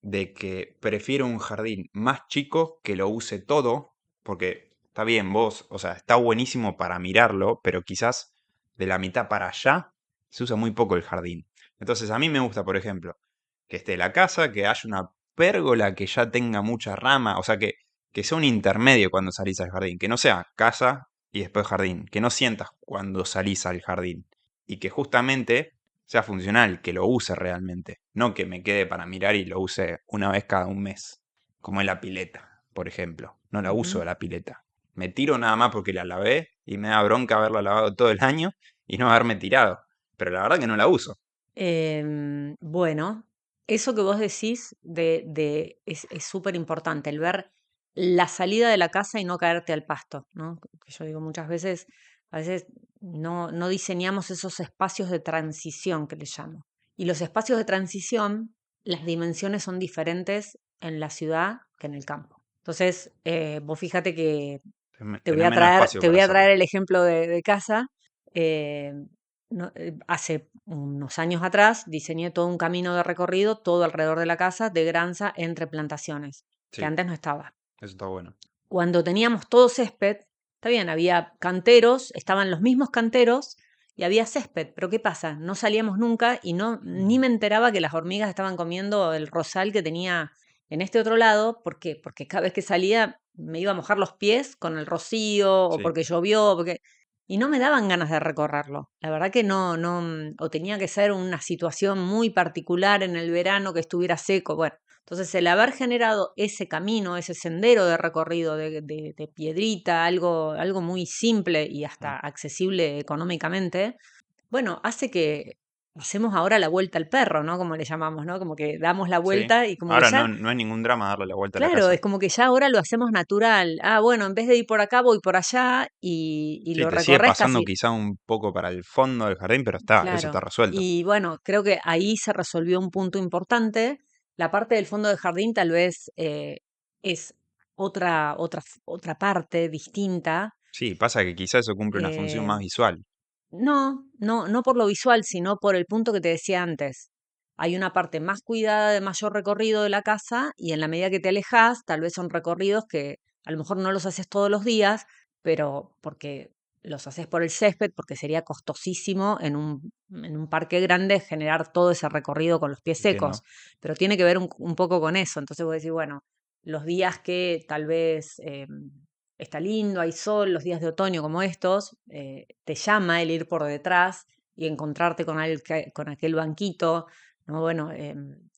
B: de que prefiero un jardín más chico que lo use todo, porque está bien vos, o sea, está buenísimo para mirarlo, pero quizás de la mitad para allá se usa muy poco el jardín. Entonces a mí me gusta, por ejemplo, que esté la casa, que haya una pérgola que ya tenga mucha rama, o sea, que sea un intermedio cuando salís al jardín, que no sea casa y después jardín, que no sientas cuando salís al jardín y que justamente sea funcional, que lo use realmente, no que me quede para mirar y lo use una vez cada un mes, como en la pileta, por ejemplo. No la
A: ujú.
B: uso la pileta. Me tiro nada más porque la lavé y me da bronca haberla lavado todo el año y no haberme tirado. Pero la verdad que no la uso.
A: Bueno, eso que vos decís es súper importante, el ver la salida de la casa y no caerte al pasto, ¿no? Que yo digo muchas veces, a veces no diseñamos esos espacios de transición que les llamo. Y los espacios de transición, las dimensiones son diferentes en la ciudad que en el campo. Entonces, vos fíjate que
B: Tener menos espacio
A: te
B: para
A: voy a
B: hacerlo.
A: traer el ejemplo de casa. eh, Hace unos años atrás diseñé todo un camino de recorrido, todo alrededor de la casa, de granza entre plantaciones, que
B: Sí,
A: antes no estaba.
B: eso está bueno.
A: Cuando teníamos todo césped, está bien, había canteros, estaban los mismos canteros y había césped, pero ¿qué pasa? No salíamos nunca y ni me enteraba que las hormigas estaban comiendo el rosal que tenía en este otro lado. ¿Por qué? Porque cada vez que salía me iba a mojar los pies con el rocío o
B: Sí.
A: porque llovió, y no me daban ganas de recorrerlo. La verdad que o tenía que ser una situación muy particular en el verano que estuviera seco. Bueno, entonces, el haber generado ese camino, ese sendero de recorrido de piedrita, algo muy simple y
B: Mm.
A: hasta accesible económicamente, bueno, hace que hacemos ahora la vuelta al perro, ¿no? Como le llamamos, ¿no? Como que damos la
B: Sí.
A: vuelta y como que
B: Ahora no,
A: ya,
B: no hay ningún drama darle la vuelta a la
A: claro,
B: casa.
A: es como que ya ahora lo hacemos natural. Ah, bueno, en vez de ir por acá, voy por allá y
B: Sí,
A: lo
B: te sigue
A: recorres
B: pasando
A: casi.
B: quizá un poco para el fondo del jardín, pero está, eso está
A: Claro.
B: resuelto.
A: Y bueno, creo que ahí se resolvió un punto importante. La parte del fondo de jardín tal vez es otra parte distinta.
B: Sí, pasa que quizá eso cumple una función
A: eh,
B: más visual.
A: no por lo visual, sino por el punto que te decía antes. Hay una parte más cuidada de mayor recorrido de la casa y en la medida que te alejas, tal vez son recorridos que a lo mejor no los haces todos los días, pero porque los haces por el césped porque sería costosísimo en un parque grande generar todo ese recorrido con los pies secos,
B: entiendo.
A: pero tiene que ver un poco con eso. Entonces vos decís, bueno, los días que tal vez está lindo, hay sol, los días de otoño como estos, te llama el ir por detrás y encontrarte con aquel banquito, ¿no? Bueno,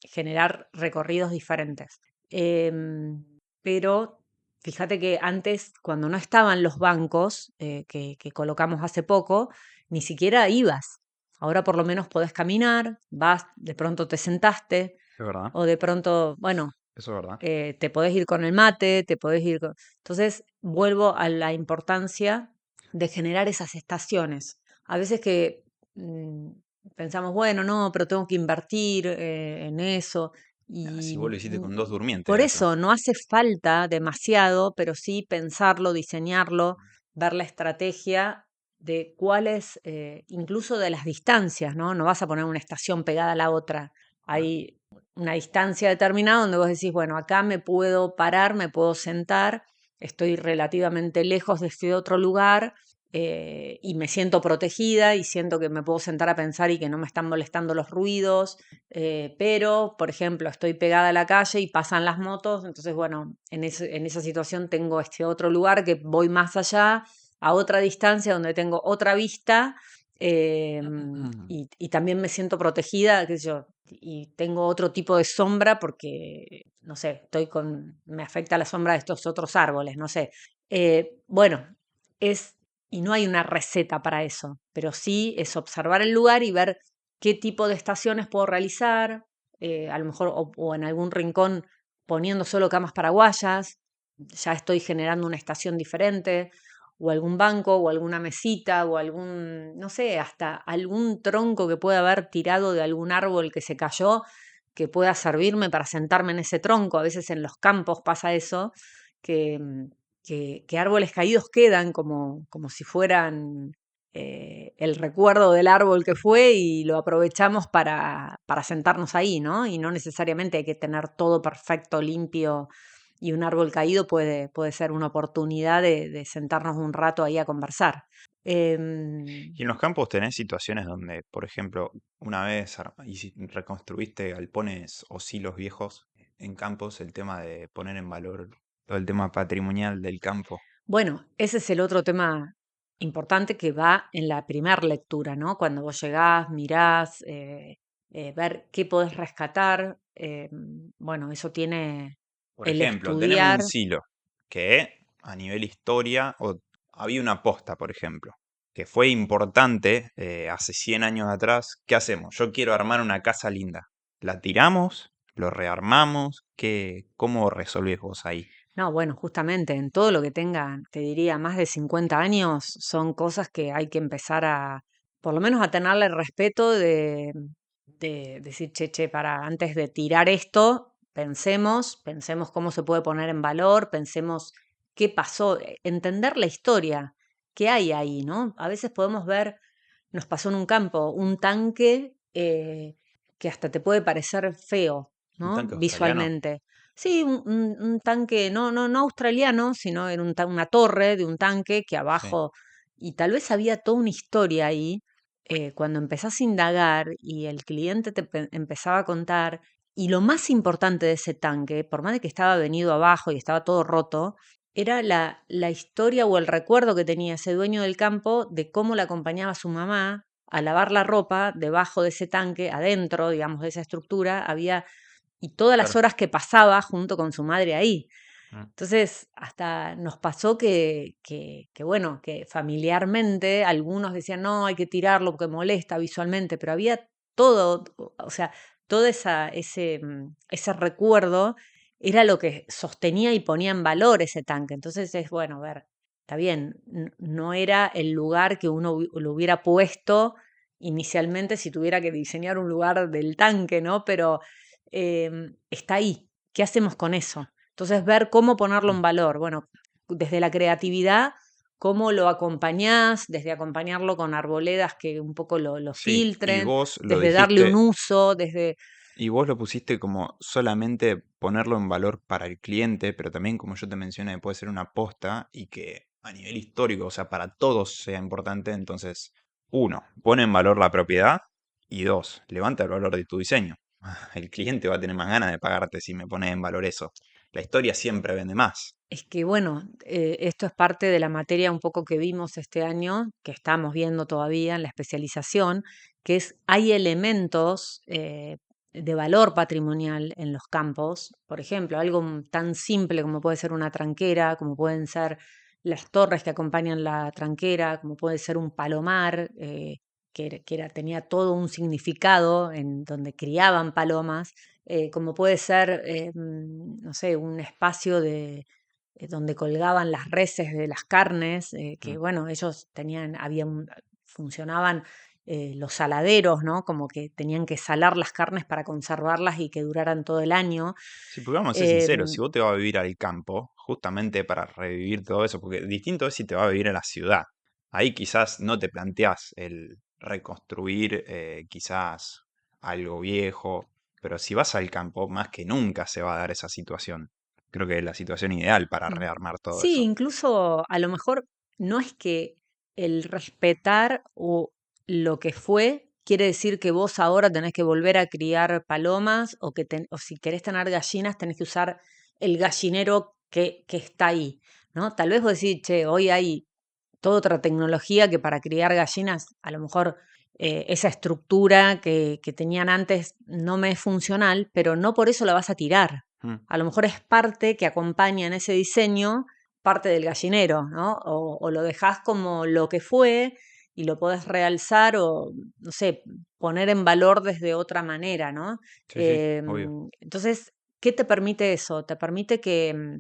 A: generar recorridos diferentes. Em, pero fíjate que antes, cuando no estaban los bancos que colocamos hace poco, ni siquiera ibas. Ahora por lo menos podés caminar, vas, de pronto te sentaste,
B: Es verdad,
A: o de pronto, bueno,
B: eso es verdad.
A: te podés ir con el mate, te podés ir con... Entonces, vuelvo a la importancia de generar esas estaciones. A veces que mm, pensamos, bueno, no, pero tengo que invertir en eso.
B: Ah,
A: Y
B: si vos lo hiciste con dos durmientes
A: por
B: eso.
A: eso no hace falta demasiado, pero sí pensarlo, diseñarlo, ver la estrategia de cuáles, incluso de las distancias, ¿no? No vas a poner una estación pegada a la otra.
B: Claro.
A: Hay una distancia determinada donde vos decís, bueno, acá me puedo parar, me puedo sentar, estoy relativamente lejos de este otro lugar y me siento protegida y siento que me puedo sentar a pensar y que no me están molestando los ruidos, pero, por ejemplo, estoy pegada a la calle y pasan las motos, entonces, bueno, en esa situación tengo este otro lugar que voy más allá, a otra distancia, donde tengo otra vista. Y también me siento protegida, qué sé yo, y tengo otro tipo de sombra porque, no sé, me afecta la sombra de estos otros árboles, no sé. Bueno, es, y no hay una receta para eso, pero sí es observar el lugar y ver qué tipo de estaciones puedo realizar, a lo mejor o en algún rincón poniendo solo camas paraguayas, ya estoy generando una estación diferente, o algún banco, o alguna mesita, o algún, no sé, hasta algún tronco que pueda haber tirado de algún árbol que se cayó, que pueda servirme para sentarme en ese tronco. A veces en los campos pasa eso, que, que árboles caídos quedan como si fueran el recuerdo del árbol que fue y lo aprovechamos para sentarnos ahí, ¿no? Y no necesariamente hay que tener todo perfecto, limpio, y un árbol caído puede ser una oportunidad de sentarnos un rato ahí a conversar. Em,
B: Y en los campos tenés situaciones donde, por ejemplo, una vez reconstruiste galpones o silos viejos en campos, el tema de poner en valor todo el tema patrimonial del campo.
A: bueno, ese es el otro tema importante que va en la primer lectura, ¿no? Cuando vos llegás, mirás, ver qué podés rescatar. Bueno, eso tiene
B: Por
A: el
B: ejemplo, tenemos un
A: estudiar.
B: silo que a nivel historia, había una posta, por ejemplo, que fue importante hace 100 años atrás. ¿Qué hacemos? Yo quiero armar una casa linda. ¿La tiramos? ¿Lo rearmamos? ¿Cómo resolvés vos ahí?
A: No, bueno, justamente en todo lo que tenga, te diría, más de 50 años, son cosas que hay que empezar a, por lo menos a tenerle respeto de decir, che, para, antes de tirar esto, pensemos cómo se puede poner en valor, pensemos qué pasó, entender la historia, qué hay ahí, ¿no? A veces podemos ver, nos pasó en un campo, un tanque que hasta te puede parecer feo,
B: ¿Un
A: ¿no?
B: tanque australiano?
A: Visualmente. Sí, un tanque, no australiano, sino era una torre de un tanque que
B: Sí,
A: abajo, y tal vez había toda una historia ahí, cuando empezás a indagar y el cliente empezaba a contar, y lo más importante de ese tanque, por más de que estaba venido abajo y estaba todo roto, era la historia o el recuerdo que tenía ese dueño del campo de cómo le acompañaba a su mamá a lavar la ropa debajo de ese tanque, adentro, digamos, de esa estructura, había y todas las
B: claro.
A: horas que pasaba junto con su madre ahí.
B: Mm.
A: Entonces, hasta nos pasó que, bueno, que familiarmente algunos decían, no, hay que tirarlo porque molesta visualmente, pero había todo, o sea, todo ese recuerdo era lo que sostenía y ponía en valor ese tanque. Entonces es, bueno, a ver, está bien, no era el lugar que uno lo hubiera puesto inicialmente si tuviera que diseñar un lugar del tanque, ¿no? Pero está ahí. ¿Qué hacemos con eso? Entonces, ver cómo ponerlo en
B: Mm.
A: valor. Bueno, desde la creatividad, cómo lo acompañás, desde acompañarlo con arboledas que un poco lo
B: Sí,
A: filtren, desde darle un uso, desde...
B: y vos lo pusiste como solamente ponerlo en valor para el cliente, pero también como yo te mencioné, puede ser una posta y que a nivel histórico, o sea, para todos sea importante, entonces, uno, pone en valor la propiedad y dos, levanta el valor de tu diseño. El cliente va a tener más ganas de pagarte si me pone en valor eso. La historia siempre vende más.
A: Es que bueno, esto es parte de la materia un poco que vimos este año, que estamos viendo todavía en la especialización, que es hay elementos de valor patrimonial en los campos. Por ejemplo, algo tan simple como puede ser una tranquera, como pueden ser las torres que acompañan la tranquera, como puede ser un palomar, tenía todo un significado en donde criaban palomas, como puede ser, no sé, un espacio de donde colgaban las reses de las carnes, que
B: Mm.
A: bueno, ellos tenían, funcionaban los saladeros, ¿no? Como que tenían que salar las carnes para conservarlas y que duraran todo el año.
B: Sí, porque vamos a ser sinceros,
A: Em,
B: si vos te vas a vivir al campo, justamente para revivir todo eso, porque distinto es si te vas a vivir a la ciudad. Ahí quizás no te planteás el reconstruir quizás algo viejo, pero si vas al campo, más que nunca se va a dar esa situación. Creo que es la situación ideal para
A: Mm.
B: rearmar todo
A: Sí,
B: eso.
A: incluso a lo mejor no es que el respetar o lo que fue quiere decir que vos ahora tenés que volver a criar palomas o o si querés tener gallinas tenés que usar el gallinero que está ahí, ¿no? Tal vez vos decís, che, hoy hay toda otra tecnología que para criar gallinas, a lo mejor esa estructura que tenían antes no me es funcional, pero no por eso la vas a tirar.
B: Mm.
A: A lo mejor es parte que acompaña en ese diseño, parte del gallinero, ¿no? O lo dejás como lo que fue y lo podés realzar o, no sé, poner en valor desde otra manera, ¿no?
B: Sí, sí, obvio.
A: Entonces, ¿qué te permite eso? Te permite que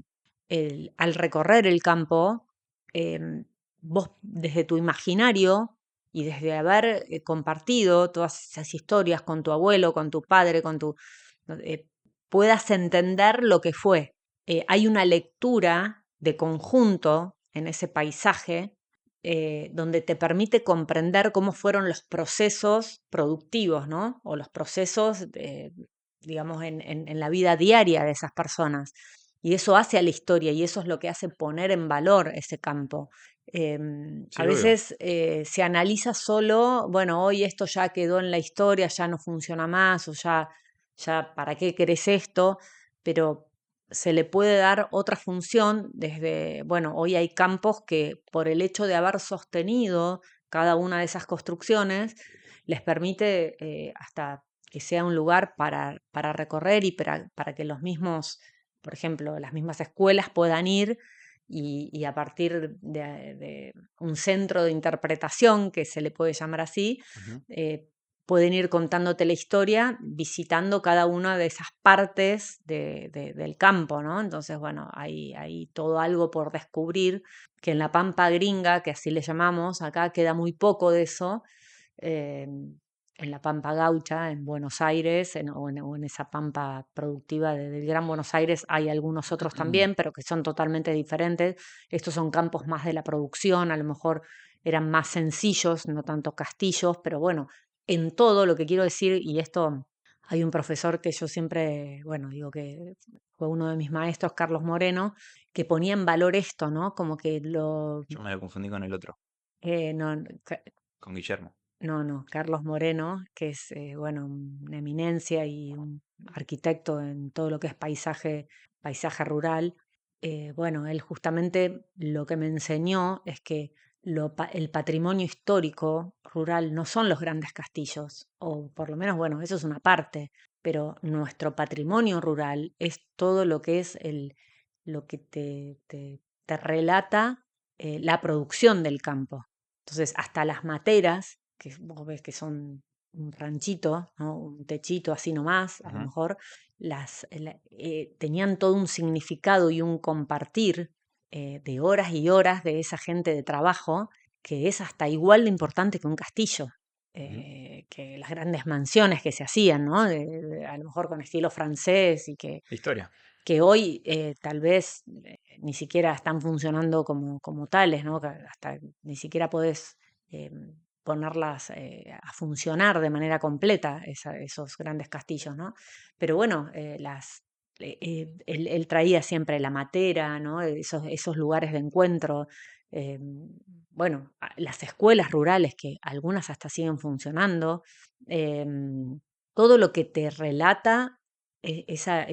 A: al recorrer el campo, em, vos desde tu imaginario y desde haber compartido todas esas historias con tu abuelo, con tu padre, no, puedas entender lo que fue. Hay una lectura de conjunto en ese paisaje donde te permite comprender cómo fueron los procesos productivos, ¿no? O los procesos, digamos, en la vida diaria de esas personas. Y eso hace a la historia y eso es lo que hace poner en valor ese campo. A
B: Sí, obvio.
A: veces se analiza solo, bueno, hoy esto ya quedó en la historia, ya no funciona más, o ya, ¿para qué querés esto? Pero se le puede dar otra función desde, bueno, hoy hay campos que por el hecho de haber sostenido cada una de esas construcciones, les permite hasta que sea un lugar para recorrer y para que los mismos, por ejemplo, las mismas escuelas puedan ir y a partir de un centro de interpretación, que se le puede llamar así,
B: Ujú.
A: eh, pueden ir contándote la historia visitando cada una de esas partes del campo, ¿no? Entonces, bueno, hay todo algo por descubrir, que en la Pampa Gringa, que así le llamamos, acá queda muy poco de eso, eh, en la Pampa Gaucha, en Buenos Aires, o en esa Pampa productiva del Gran Buenos Aires, hay algunos otros también, pero que son totalmente diferentes. Estos son campos más de la producción, a lo mejor eran más sencillos, no tanto castillos, pero bueno, en todo lo que quiero decir, y esto hay un profesor que yo siempre, bueno, digo que fue uno de mis maestros, Carlos Moreno, que ponía en valor esto, ¿no? Como que
B: Yo me lo confundí con el otro,
A: no,
B: con Guillermo.
A: no, Carlos Moreno, que es, bueno, una eminencia y un arquitecto en todo lo que es paisaje rural. Bueno, él justamente lo que me enseñó es que el patrimonio histórico rural no son los grandes castillos, o por lo menos, bueno, eso es una parte, pero nuestro patrimonio rural es todo lo que es lo que te relata la producción del campo. Entonces, hasta las materas, que vos ves que son un ranchito, ¿no? Un techito así nomás, a lo
B: Ujú.
A: mejor, tenían todo un significado y un compartir de horas y horas de esa gente de trabajo, que es hasta igual de importante que un castillo.
B: Ujú.
A: Que las grandes mansiones que se hacían, ¿no? A lo mejor con estilo francés y
B: Historia.
A: que hoy tal vez ni siquiera están funcionando como tales, ¿no? Que hasta ni siquiera podés eh, ponerlas a funcionar de manera completa, esos grandes castillos, ¿no? Pero bueno, él traía siempre la matera, ¿no? Esos lugares de encuentro. eh, bueno, las escuelas rurales, que algunas hasta siguen funcionando, todo lo que te relata esa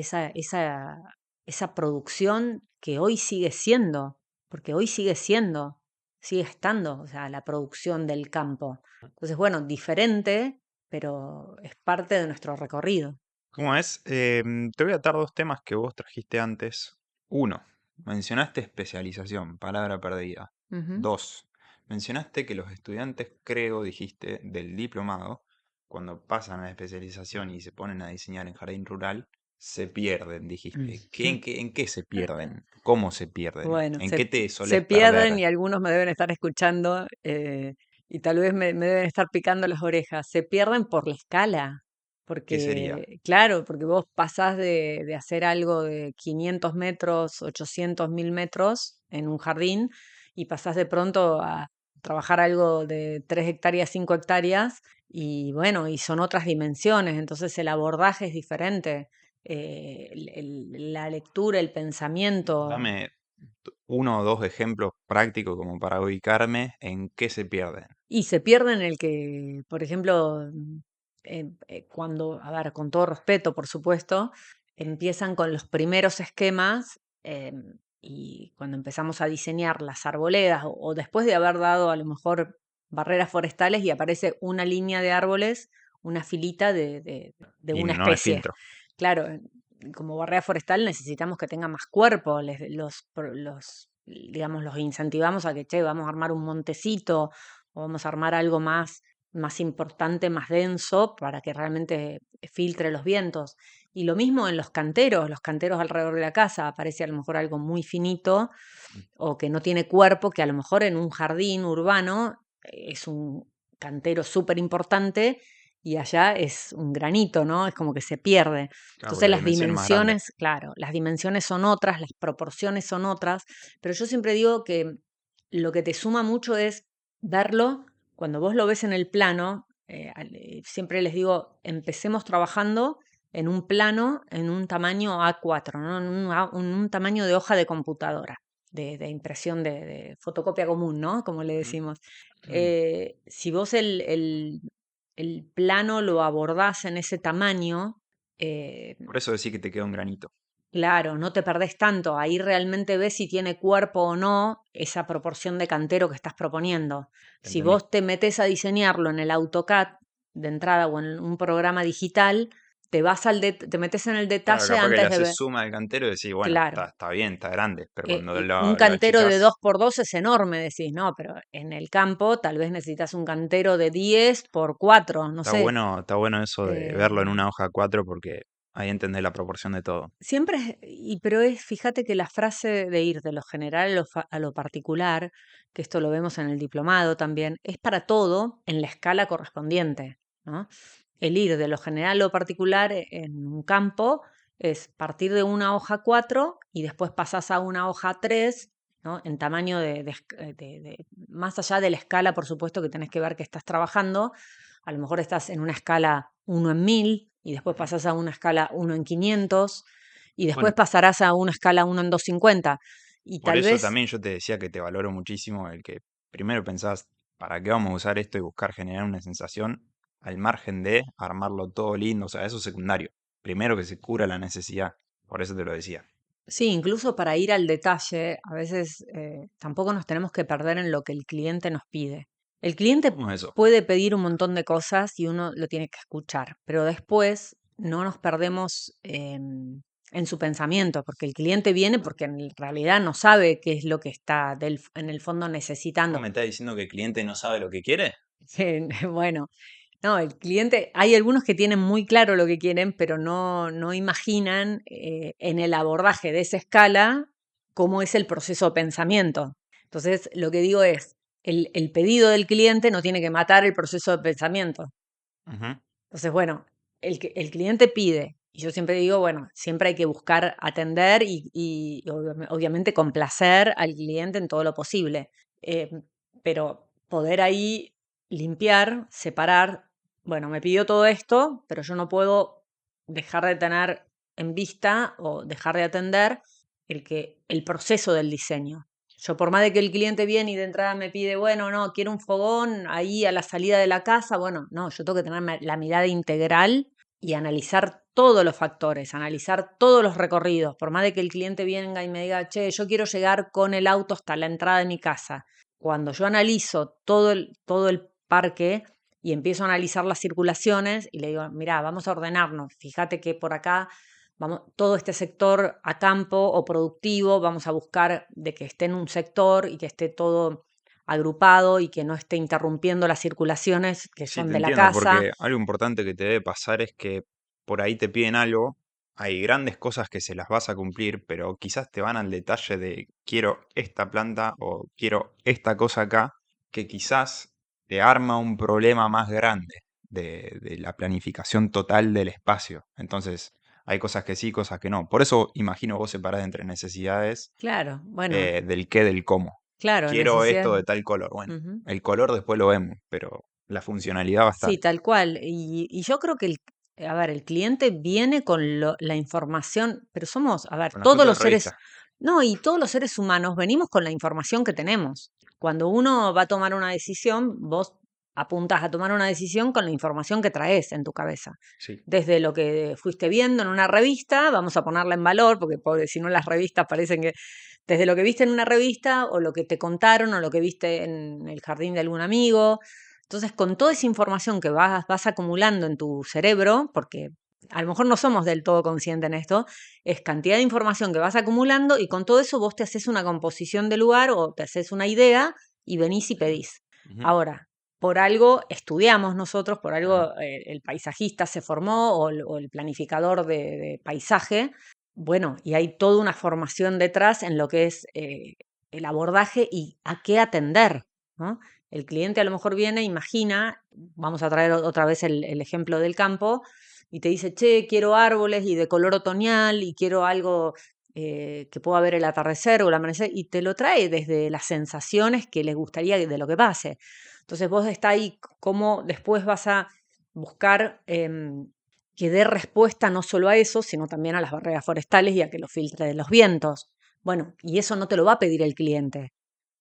A: producción que hoy sigue siendo, porque hoy sigue estando, o sea, la producción del campo. Entonces, bueno, diferente, pero es parte de nuestro recorrido.
B: ¿Cómo es? Te voy a atar dos temas que vos trajiste antes. Uno, mencionaste especialización, palabra perdida.
A: Ujú.
B: Dos, mencionaste que los estudiantes, creo, dijiste, del diplomado, cuando pasan a la especialización y se ponen a diseñar en jardín rural, se pierden, dijiste.
A: Ujú.
B: En qué se pierden? ¿Cómo se pierden?
A: Bueno,
B: ¿En qué te
A: se
B: solés
A: pierden
B: perder?
A: y algunos me deben estar escuchando y tal vez me deben estar picando las orejas. Se pierden por la escala,
B: ¿Qué sería?
A: porque, claro, porque vos pasás de hacer algo de 500 metros, 800, 1000 metros en un jardín y pasás de pronto a trabajar algo de 3 hectáreas, 5 hectáreas y bueno, y son otras dimensiones, entonces el abordaje es diferente. La lectura, el pensamiento.
B: Dame uno o dos ejemplos prácticos como para ubicarme en qué se pierden.
A: Y se pierde en el que, por ejemplo, cuando, a ver, con todo respeto, por supuesto, empiezan con los primeros esquemas y cuando empezamos a diseñar las arboledas o después de haber dado a lo mejor barreras forestales y aparece una línea de árboles, una filita de
B: Y
A: una
B: no me
A: especie.
B: filtro.
A: Claro, como barrera forestal necesitamos que tenga más cuerpo, digamos, los incentivamos a que, che, vamos a armar un montecito o vamos a armar algo más importante, más denso, para que realmente filtre los vientos. Y lo mismo en los canteros alrededor de la casa, aparece a lo mejor algo muy finito o que no tiene cuerpo, que a lo mejor en un jardín urbano es un cantero súper importante y allá es un granito, ¿no? Es como que se pierde.
B: Claro, porque
A: Entonces
B: la
A: las
B: dimensión es más grande.
A: dimensiones, claro, las dimensiones son otras, las proporciones son otras, pero yo siempre digo que lo que te suma mucho es verlo, cuando vos lo ves en el plano, siempre les digo, empecemos trabajando en un plano, en un tamaño A4, ¿no? En un tamaño de hoja de computadora, de impresión de fotocopia común, ¿no? Como le
B: Ujú.
A: decimos. Si vos el plano lo abordás en ese tamaño, eh,
B: Por eso decís que te queda un granito.
A: claro, no te perdés tanto. Ahí realmente ves si tiene cuerpo o no esa proporción de cantero que estás proponiendo. Si
B: Entendí.
A: vos te metes a diseñarlo en el AutoCAD de entrada o en un programa digital, te metes en el
B: Claro,
A: detalle
B: capaz que le
A: antes de
B: haces
A: ver.
B: suma al cantero y decís, bueno,
A: Claro,
B: está bien, está grande. Pero cuando
A: y un
B: lo
A: cantero de dos
B: achicás,
A: por dos es enorme, decís, no, pero en el campo tal vez necesitas un cantero de 10 por 4, no sé.
B: está bueno eso de
A: Eh,
B: verlo en una hoja 4 porque ahí entendés la proporción de todo.
A: Siempre pero fíjate que la frase de ir de lo general a lo particular, que esto lo vemos en el diplomado también, es para todo en la escala correspondiente, ¿no? El ir de lo general a lo particular en un campo es partir de una hoja 4 y después pasás a una hoja 3, ¿no? En tamaño más allá de la escala, por supuesto, que tenés que ver que estás trabajando. A lo mejor estás en una escala 1 en 1000 y después
B: Ujú.
A: pasás a una escala 1 en 500 y después
B: Bueno,
A: pasarás a una escala 1 en 250. Y
B: por
A: tal
B: eso
A: vez,
B: también yo te decía que te valoro muchísimo el que primero pensás, ¿para qué vamos a usar esto y buscar generar una sensación al margen de armarlo todo lindo? O sea, eso es secundario. Primero que se cura la necesidad. Por eso te lo decía.
A: sí, incluso para ir al detalle, a veces tampoco nos tenemos que perder en lo que el cliente nos pide. El cliente
B: ¿Cómo es eso?
A: puede pedir un montón de cosas y uno lo tiene que escuchar, pero después no nos perdemos en su pensamiento, porque el cliente viene porque en realidad no sabe qué es lo que está en el fondo
B: ¿Vos
A: necesitando.
B: me estás diciendo que el cliente no sabe lo que quiere?
A: Bueno, no, el cliente, hay algunos que tienen muy claro lo que quieren, pero no imaginan en el abordaje de esa escala cómo es el proceso de pensamiento. Entonces, lo que digo es, el pedido del cliente no tiene que matar el proceso de pensamiento.
B: Ujú.
A: Entonces, bueno, el cliente pide, y yo siempre digo, bueno, siempre hay que buscar atender y obviamente complacer al cliente en todo lo posible. Eh, pero poder ahí limpiar, separar, bueno, me pidió todo esto, pero yo no puedo dejar de tener en vista o dejar de atender el proceso del diseño. Yo por más de que el cliente viene y de entrada me pide, bueno, no, quiero un fogón ahí a la salida de la casa, bueno, no, yo tengo que tener la mirada integral y analizar todos los factores, analizar todos los recorridos. Por más de que el cliente venga y me diga, che, yo quiero llegar con el auto hasta la entrada de mi casa. Cuando yo analizo todo el parque y empiezo a analizar las circulaciones y le digo, mira, vamos a ordenarnos, fíjate que por acá vamos, todo este sector a campo o productivo, vamos a buscar de que esté en un sector y que esté todo agrupado y que no esté interrumpiendo las circulaciones que
B: Sí,
A: son
B: te
A: de la
B: entiendo,
A: casa.
B: porque algo importante que te debe pasar es que por ahí te piden algo, hay grandes cosas que se las vas a cumplir, pero quizás te van al detalle de quiero esta planta o quiero esta cosa acá, que quizás te arma un problema más grande de la planificación total del espacio. Entonces, hay cosas que sí, cosas que no. Por eso imagino vos separás entre necesidades
A: Claro, bueno,
B: del qué, del cómo.
A: claro,
B: Quiero
A: necesidad.
B: esto de tal color. Bueno,
A: Ujú.
B: el color después lo vemos, pero la funcionalidad va a estar.
A: Sí, tal cual. Y yo creo que a ver, el cliente viene con la información, pero somos, a ver,
B: Con las
A: todos
B: fotos de
A: los seres,
B: revista.
A: no, y todos los seres humanos venimos con la información que tenemos. Cuando uno va a tomar una decisión, vos apuntas a tomar una decisión con la información que traes en tu cabeza.
B: Sí.
A: Desde lo que fuiste viendo en una revista, vamos a ponerla en valor, porque pobre, si no las revistas parecen que, desde lo que viste en una revista o lo que te contaron o lo que viste en el jardín de algún amigo. Entonces, con toda esa información que vas acumulando en tu cerebro, porque a lo mejor no somos del todo conscientes en esto, es cantidad de información que vas acumulando y con todo eso vos te haces una composición de lugar o te haces una idea y venís y pedís.
B: Ujú.
A: Ahora, por algo estudiamos nosotros, por
B: Claro.
A: algo el paisajista se formó o el planificador de paisaje, bueno, y hay toda una formación detrás en lo que es el abordaje y a qué atender, ¿no? El cliente a lo mejor viene, imagina, vamos a traer otra vez el ejemplo del campo, y te dice, che, quiero árboles y de color otoñal y quiero algo que pueda ver el atardecer o el amanecer, y te lo trae desde las sensaciones que les gustaría de lo que pase. Entonces vos está ahí cómo después vas a buscar que dé respuesta no solo a eso, sino también a las barreras forestales y a que lo filtre de los vientos. Bueno, y eso no te lo va a pedir el cliente.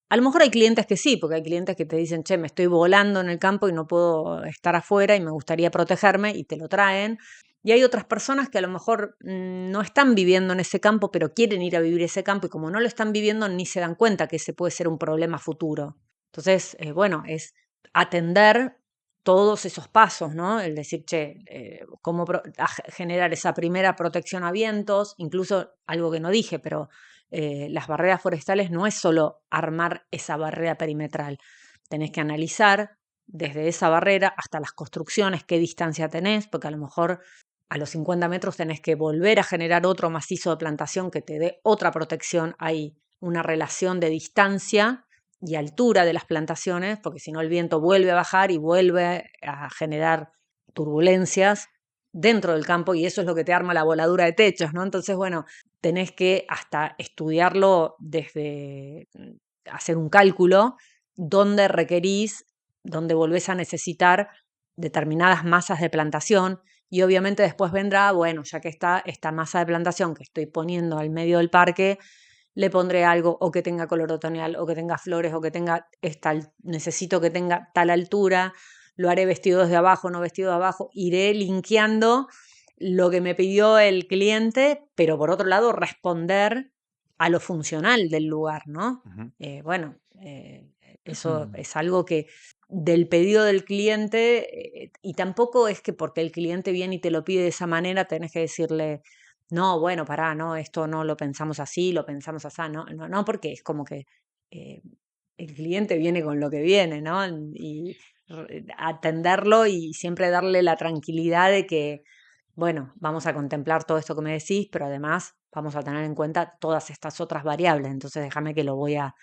A: A lo mejor hay clientes que sí, porque hay clientes que te dicen, che, me estoy volando en el campo y no puedo estar afuera y me gustaría protegerme y te lo traen. Y hay otras personas que a lo mejor no están viviendo en ese campo, pero quieren ir a vivir ese campo y como no lo están viviendo ni se dan cuenta que ese puede ser un problema futuro. Entonces, bueno, es atender todos esos pasos, ¿no? El decir, che, cómo generar esa primera protección a vientos, incluso algo que no dije, pero las barreras forestales no es solo armar esa barrera perimetral. Tenés que analizar desde esa barrera hasta las construcciones, qué distancia tenés, porque a lo mejor a los 50 metros tenés que volver a generar otro macizo de plantación que te dé otra protección. Hay una relación de distancia y altura de las plantaciones, porque si no el viento vuelve a bajar y vuelve a generar turbulencias dentro del campo y eso es lo que te arma la voladura de techos, ¿no? Entonces, bueno, tenés que hasta estudiarlo desde hacer un cálculo donde requerís, donde volvés a necesitar determinadas masas de plantación y obviamente después vendrá, bueno, ya que está esta masa de plantación que estoy poniendo al medio del parque, le pondré algo o que tenga color otoñal o que tenga flores o que tenga necesito que tenga tal altura, lo haré vestido desde abajo, no vestido de abajo, iré linkeando lo que me pidió el cliente, pero por otro lado responder a lo funcional del lugar, ¿no?
B: Ujú.
A: Bueno, eso es algo que del pedido del cliente, y tampoco es que porque el cliente viene y te lo pide de esa manera, tenés que decirle, no, bueno, pará, no, esto no lo pensamos así, lo pensamos así, no, no, no, porque es como que eh, el cliente viene con lo que viene, ¿no? Y atenderlo y siempre darle la tranquilidad de que, bueno, vamos a contemplar todo esto que me decís, pero además vamos a tener en cuenta todas estas otras variables. Entonces déjame que lo voy a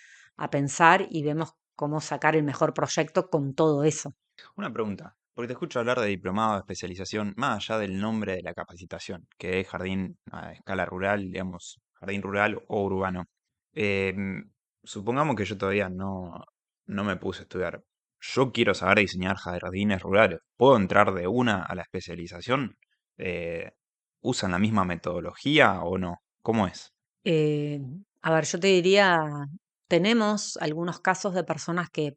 A: pensar y vemos cómo sacar el mejor proyecto con todo eso.
B: Una pregunta, porque te escucho hablar de diplomado, de especialización, más allá del nombre de la capacitación, que es jardín a escala rural, digamos, jardín rural o urbano. Supongamos que yo todavía no me puse a estudiar. Yo quiero saber diseñar jardines rurales. ¿Puedo entrar de una a la especialización? Eh, ¿Usan la misma metodología o no? ¿Cómo es?
A: Eh, a ver, yo te diría, tenemos algunos casos de personas que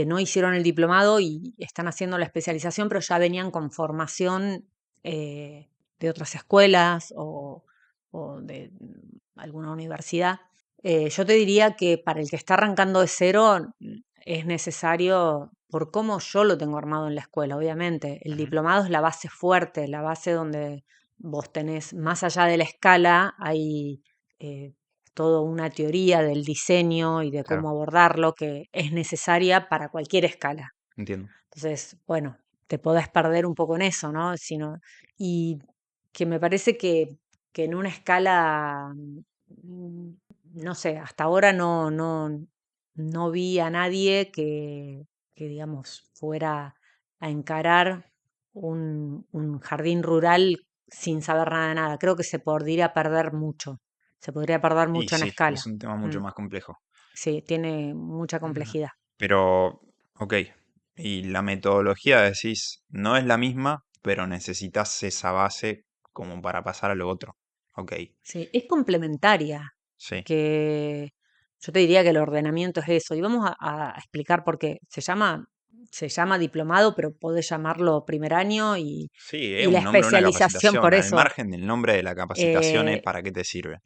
A: no hicieron el diplomado y están haciendo la especialización, pero ya venían con formación de otras escuelas o de alguna universidad. Yo te diría que para el que está arrancando de cero es necesario, por cómo yo lo tengo armado en la escuela, obviamente, el
B: Ujú.
A: diplomado es la base fuerte, la base donde vos tenés, más allá de la escala, hay eh, toda una teoría del diseño y de
B: Claro,
A: cómo abordarlo que es necesaria para cualquier escala.
B: entiendo.
A: Entonces, bueno, te podés perder un poco en eso, ¿no? Y que me parece que en una escala, mm, no sé, hasta ahora no vi a nadie que, digamos, fuera a encarar un jardín rural sin saber nada de nada. Creo que se podría perder mucho. Se podría perder
B: Y
A: mucho en
B: sí, es
A: escala.
B: un tema mucho
A: Mm,
B: más complejo.
A: sí, tiene mucha
B: Ujú.
A: complejidad.
B: Pero, ok, y la metodología decís, no es la misma, pero necesitas esa base como para pasar a lo otro. Ok,
A: Sí, es complementaria,
B: sí,
A: porque yo te diría que el ordenamiento es eso. Y vamos a explicar por qué. Se llama diplomado, pero podés llamarlo primer año
B: sí, es
A: y la
B: un nombre de una
A: especialización
B: capacitación.
A: por
B: Al
A: eso.
B: margen del nombre de la capacitación,
A: eh,
B: ¿para qué te sirve?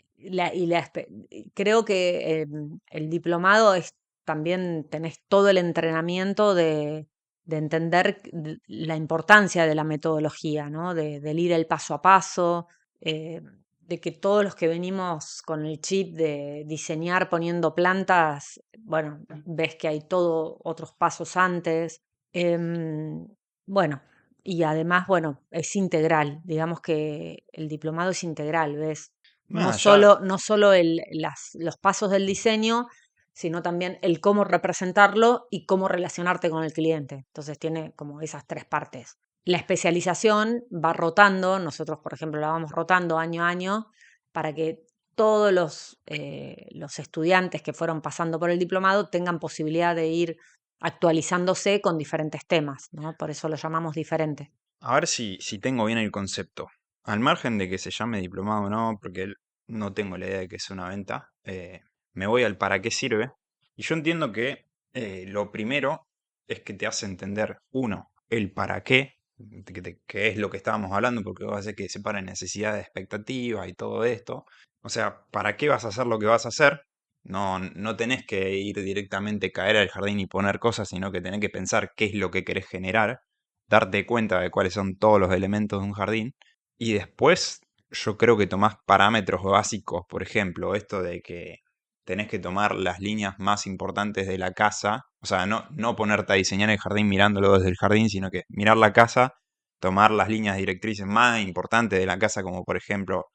A: Creo que el diplomado es también tenés todo el entrenamiento de entender la importancia de la metodología, ¿no? Del ir el paso a paso, eh, de que todos los que venimos con el chip de diseñar poniendo plantas, bueno, ves que hay todo otros pasos antes. Em, bueno, y además, bueno, es integral, digamos que el diplomado es integral, ¿ves?
B: Ah, ya,
A: No solo los pasos del diseño, sino también el cómo representarlo y cómo relacionarte con el cliente. Entonces tiene como esas tres partes. La especialización va rotando, nosotros por ejemplo la vamos rotando año a año para que todos los estudiantes que fueron pasando por el diplomado tengan posibilidad de ir actualizándose con diferentes temas, ¿no? Por eso lo llamamos diferente.
B: a ver si tengo bien el concepto. Al margen de que se llame diplomado o no, porque no tengo la idea de que sea una venta, me voy al para qué sirve. Y yo entiendo que lo primero es que te hace entender, uno, el para qué, que es lo que estábamos hablando, porque va a hacer que separe necesidades, expectativas y todo esto. O sea, ¿para qué vas a hacer lo que vas a hacer? No tenés que ir directamente, caer al jardín y poner cosas, sino que tenés que pensar qué es lo que querés generar, darte cuenta de cuáles son todos los elementos de un jardín y después yo creo que tomás parámetros básicos, por ejemplo, esto de que tenés que tomar las líneas más importantes de la casa, o sea, no ponerte a diseñar el jardín mirándolo desde el jardín, sino que mirar la casa, tomar las líneas directrices más importantes de la casa, como por ejemplo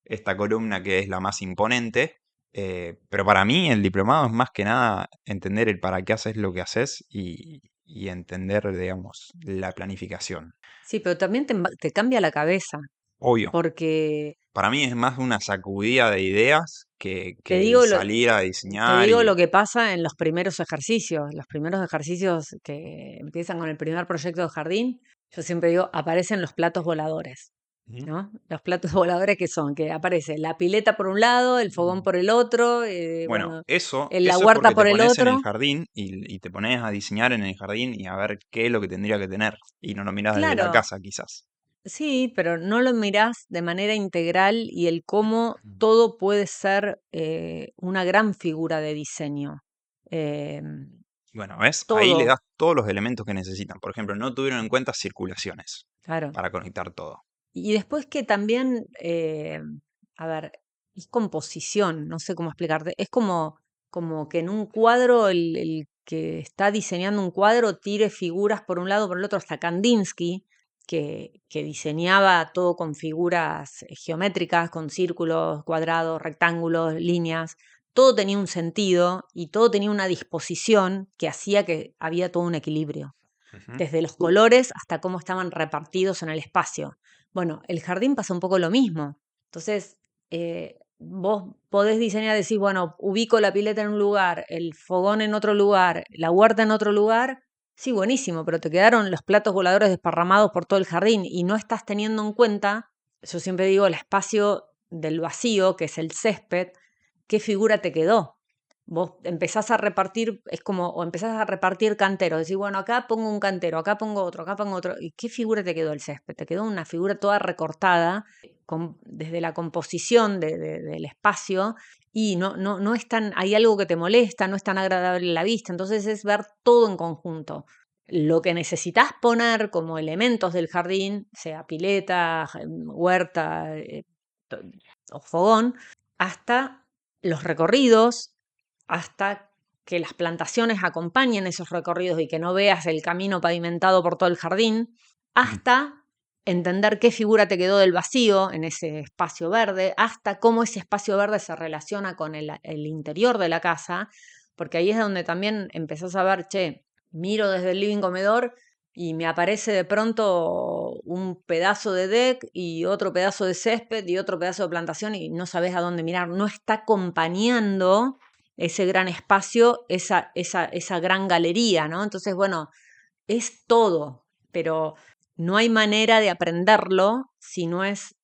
B: esta columna que es la más imponente. Pero para mí el diplomado es más que nada entender el para qué haces lo que haces y entender, digamos, la planificación.
A: Sí, pero también te cambia la cabeza,
B: Obvio,
A: porque
B: para mí es más una sacudida de ideas
A: te
B: que el
A: digo lo,
B: salir a
A: te
B: diseñar
A: digo
B: y...
A: lo que pasa en los primeros ejercicios. Los primeros ejercicios que empiezan con el primer proyecto de jardín, yo siempre digo, aparecen los platos voladores,
B: Ujú.
A: ¿no? Los platos voladores que son, que aparece la pileta por un lado, el fogón por el otro,
B: Bueno,
A: bueno, la
B: eso es
A: huerta
B: porque te
A: por el
B: pones en el
A: otro.
B: jardín y te pones a diseñar en el jardín y a ver qué es lo que tendría que tener. Y no lo miras desde la
A: Claro,
B: casa, quizás.
A: sí, pero no lo mirás de manera integral y el cómo todo puede ser una gran figura de diseño. Em,
B: Bueno, ¿ves? Ahí le
A: todo,
B: das todos los elementos que necesitan. Por ejemplo, no tuvieron en cuenta circulaciones
A: claro.
B: para conectar todo.
A: Y después que también, a ver, es composición, no sé cómo explicarte. Es como que en un cuadro el que está diseñando un cuadro tire figuras por un lado, por el otro, hasta Kandinsky, que diseñaba todo con figuras geométricas, con círculos, cuadrados, rectángulos, líneas. Todo tenía un sentido y todo tenía una disposición que hacía que había todo un equilibrio
B: Ujú.
A: desde los colores hasta cómo estaban repartidos en el espacio. Bueno, el jardín pasa un poco lo mismo. Entonces, vos podés diseñar, decir, bueno, ubico la pileta en un lugar, el fogón en otro lugar, la huerta en otro lugar. Sí, buenísimo, pero te quedaron los platos voladores desparramados por todo el jardín y no estás teniendo en cuenta, yo siempre digo, el espacio del vacío, que es el césped, qué figura te quedó. vos empezás a repartir, es como, o empezás a repartir canteros, decís, bueno, acá pongo un cantero, acá pongo otro. ¿Y qué figura te quedó el césped? Te quedó una figura toda recortada desde la composición del espacio y no es tan, hay algo que te molesta, no es tan agradable a la vista, entonces es ver todo en conjunto. Lo que necesitas poner como elementos del jardín, sea pileta, huerta to- o fogón, hasta los recorridos, hasta que las plantaciones acompañen esos recorridos y que no veas el camino pavimentado por todo el jardín,
B: Mm.
A: hasta entender qué figura te quedó del vacío en ese espacio verde, hasta cómo ese espacio verde se relaciona con el interior de la casa, porque ahí es donde también empezás a ver, che, miro desde el living comedor y me aparece de pronto un pedazo de deck y otro pedazo de césped y otro pedazo de plantación y no sabes a dónde mirar, no está acompañando ese gran espacio, esa gran galería, ¿no? Entonces, bueno, es todo, pero no hay manera de aprenderlo si no es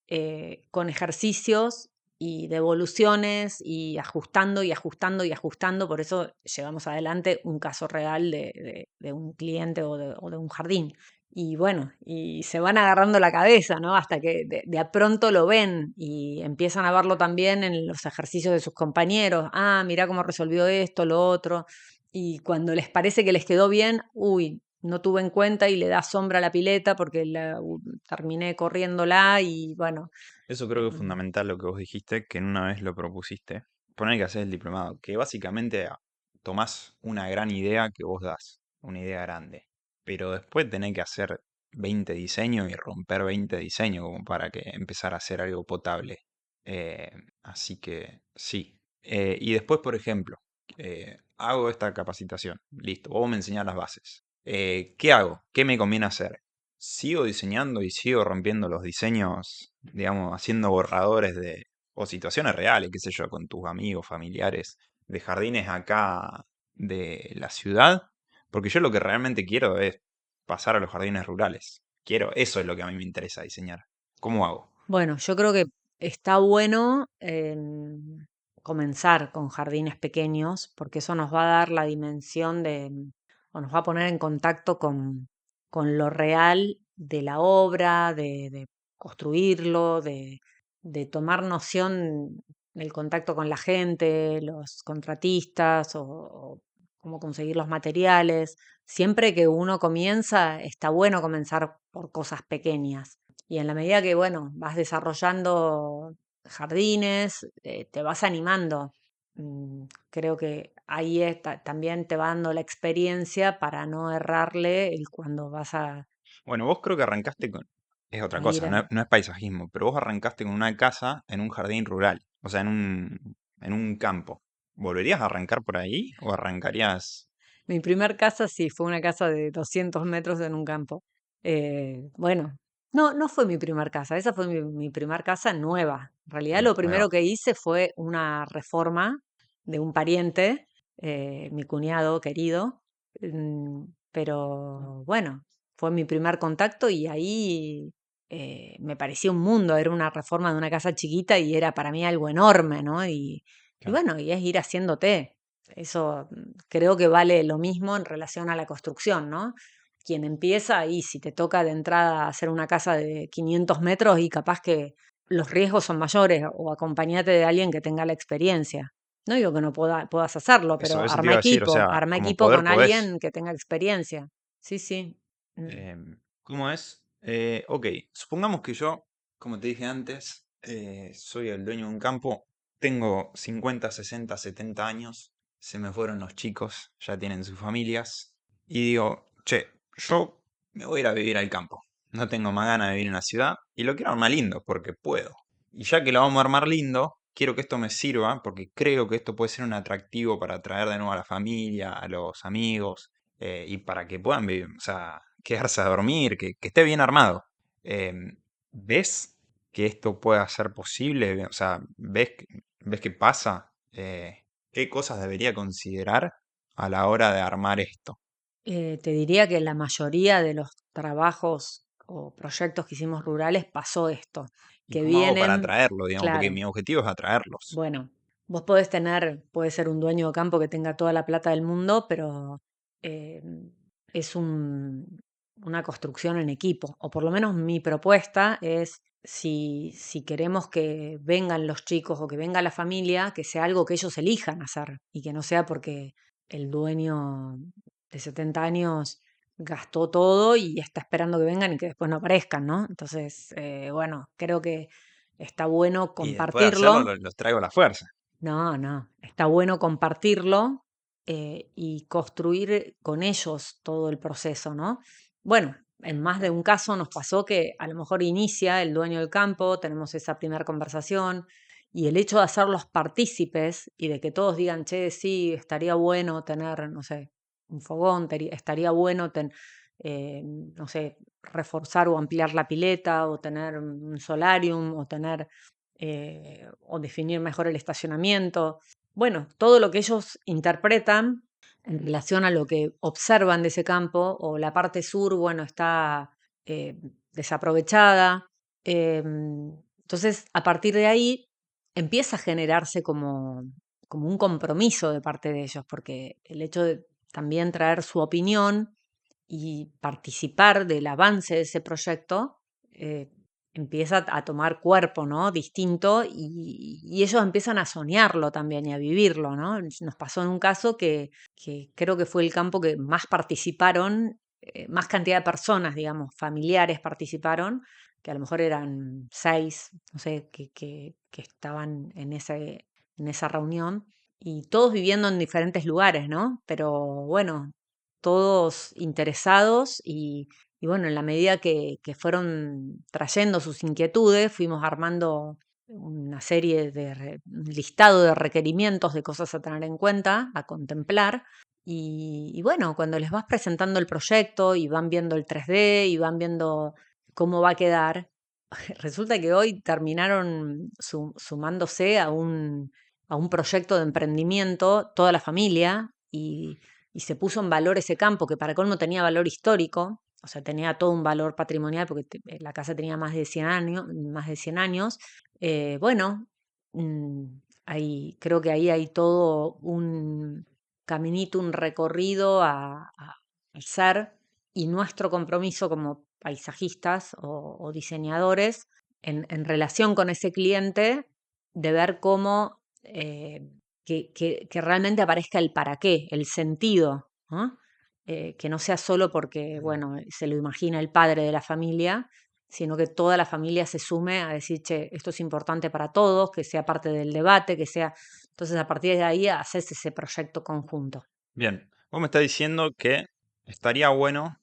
A: con ejercicios y devoluciones y ajustando y ajustando y ajustando. Por eso llevamos adelante un caso real de un cliente o de un jardín. Y bueno, y se van agarrando la cabeza, ¿no? Hasta que de a pronto lo ven y empiezan a verlo también en los ejercicios de sus compañeros. Ah, mira cómo resolvió esto, lo otro. Y cuando les parece que les quedó bien, uy, no tuve en cuenta y le da sombra a la pileta porque terminé corriéndola y bueno,
B: Eso creo que es
A: em,
B: fundamental lo que vos dijiste, que en una vez lo propusiste. Poner que hacer el diplomado, que básicamente tomás una gran idea que vos das, una idea grande, pero después tenés que hacer 20 diseños y romper 20 diseños como para que empezar a hacer algo potable. Eh, Así que sí. Y después, por ejemplo, hago esta capacitación, listo, vos me enseñás las bases. ¿Qué hago? ¿Qué me conviene hacer? Sigo diseñando y sigo rompiendo los diseños, digamos, haciendo borradores o situaciones reales, qué sé yo, con tus amigos, familiares, de jardines acá de la ciudad, porque yo lo que realmente quiero es pasar a los jardines rurales. Eso es lo que a mí me interesa diseñar. ¿Cómo hago?
A: bueno, yo creo que está bueno comenzar con jardines pequeños porque eso nos va a dar la dimensión o nos va a poner en contacto con lo real de la obra, de construirlo, de tomar noción del contacto con la gente, los contratistas o cómo conseguir los materiales. Siempre que uno comienza, está bueno comenzar por cosas pequeñas. Y en la medida que, bueno, vas desarrollando jardines, te vas animando. Creo que ahí también te va dando la experiencia para no errarle cuando vas
B: Bueno, vos creo que arrancaste con... Es otra
A: a ir
B: cosa,
A: a...
B: no es paisajismo, pero vos arrancaste con una casa en un jardín rural, o sea, en un campo. ¿Volverías a arrancar por ahí o arrancarías...
A: Mi primer casa sí, fue una casa de 200 metros en un campo. Bueno, no fue mi primer casa, esa fue mi primer casa nueva. En realidad lo
B: Ahí va.
A: primero que hice fue una reforma de un pariente, mi cuñado querido, pero bueno, fue mi primer contacto y ahí me pareció un mundo, era una reforma de una casa chiquita y era para mí algo enorme, ¿no? Y
B: Claro.
A: bueno, y es ir haciéndote. Eso creo que vale lo mismo en relación a la construcción, ¿no? Quien empieza ahí, si te toca de entrada hacer una casa de 500 metros y capaz que los riesgos son mayores o acompañate de alguien que tenga la experiencia. No digo que no puedas hacerlo,
B: Eso te iba a decir, o sea,
A: arma
B: como
A: equipo
B: poder
A: con
B: podés.
A: alguien que tenga experiencia. Sí, sí. Mm.
B: ¿Cómo es? Ok, supongamos que yo, como te dije antes, soy el dueño de un campo, tengo 50, 60, 70 años, se me fueron los chicos, ya tienen sus familias, y digo, che, yo me voy a ir a vivir al campo, no tengo más ganas de vivir en la ciudad, y lo quiero armar lindo, porque puedo. Y ya que lo vamos a armar lindo, quiero que esto me sirva, porque creo que esto puede ser un atractivo para atraer de nuevo a la familia, a los amigos, y para que puedan vivir, o sea, quedarse a dormir, que esté bien armado. ¿Ves que esto pueda ser posible? O sea, ves que pasa? ¿Qué cosas debería considerar a la hora de armar esto?
A: Te diría que la mayoría de los trabajos o proyectos que hicimos rurales pasó esto,
B: ¿Y
A: que
B: cómo hago para
A: vienen,
B: atraerlo, digamos? Porque
A: claro,
B: mi objetivo es atraerlos.
A: bueno. Vos puede ser un dueño de campo que tenga toda la plata del mundo, pero eh, es una construcción en equipo. O por lo menos mi propuesta es, si queremos que vengan los chicos o que venga la familia, que sea algo que ellos elijan hacer y que no sea porque el dueño de 70 años gastó todo y está esperando que vengan y que después no aparezcan, ¿no? Entonces, bueno, creo que está bueno
B: Y después de hacerlo,
A: compartirlo.
B: los traigo a la fuerza.
A: No, no, está bueno compartirlo y construir con ellos todo el proceso, ¿no? Bueno, en más de un caso nos pasó que a lo mejor inicia el dueño del campo, tenemos esa primera conversación y el hecho de hacerlos partícipes y de que todos digan, che, sí, estaría bueno tener, no sé, un fogón, estaría bueno no sé, reforzar o ampliar la pileta o tener un solarium o tener o definir mejor el estacionamiento. Bueno, todo lo que ellos interpretan en relación a lo que observan de ese campo, o la parte sur, bueno, está eh, desaprovechada. Entonces, a partir de ahí empieza a generarse como un compromiso de parte de ellos, porque el hecho de también traer su opinión y participar del avance de ese proyecto, eh, empieza a tomar cuerpo, ¿no? Distinto y ellos empiezan a soñarlo también y a vivirlo, ¿no? Nos pasó en un caso que creo que fue el campo que más participaron, más cantidad de personas, digamos, familiares participaron, que a lo mejor eran 6, no sé, que estaban en esa reunión y todos viviendo en diferentes lugares, ¿no? Pero bueno, todos interesados y bueno, en la medida que fueron trayendo sus inquietudes, fuimos armando una serie un listado de requerimientos de cosas a tener en cuenta, a contemplar. Y bueno, cuando les vas presentando el proyecto y van viendo el 3D y van viendo cómo va a quedar, resulta que hoy terminaron sumándose a un proyecto de emprendimiento, toda la familia, y se puso en valor ese campo que para colmo tenía valor histórico, o sea, tenía todo un valor patrimonial porque la casa tenía más de 100 años, más de 100 años. Bueno, mm, creo que ahí hay todo un caminito, un recorrido a hacer y nuestro compromiso como paisajistas o diseñadores en relación con ese cliente de ver cómo que realmente aparezca el para qué, el sentido, ¿no? Que no sea solo porque,
B: Mm.
A: bueno, se lo imagina el padre de la familia, sino que toda la familia se sume a decir, che, esto es importante para todos, que sea parte del debate, que sea... Entonces, a partir de ahí, haces ese proyecto conjunto.
B: Bien, vos me estás diciendo que estaría bueno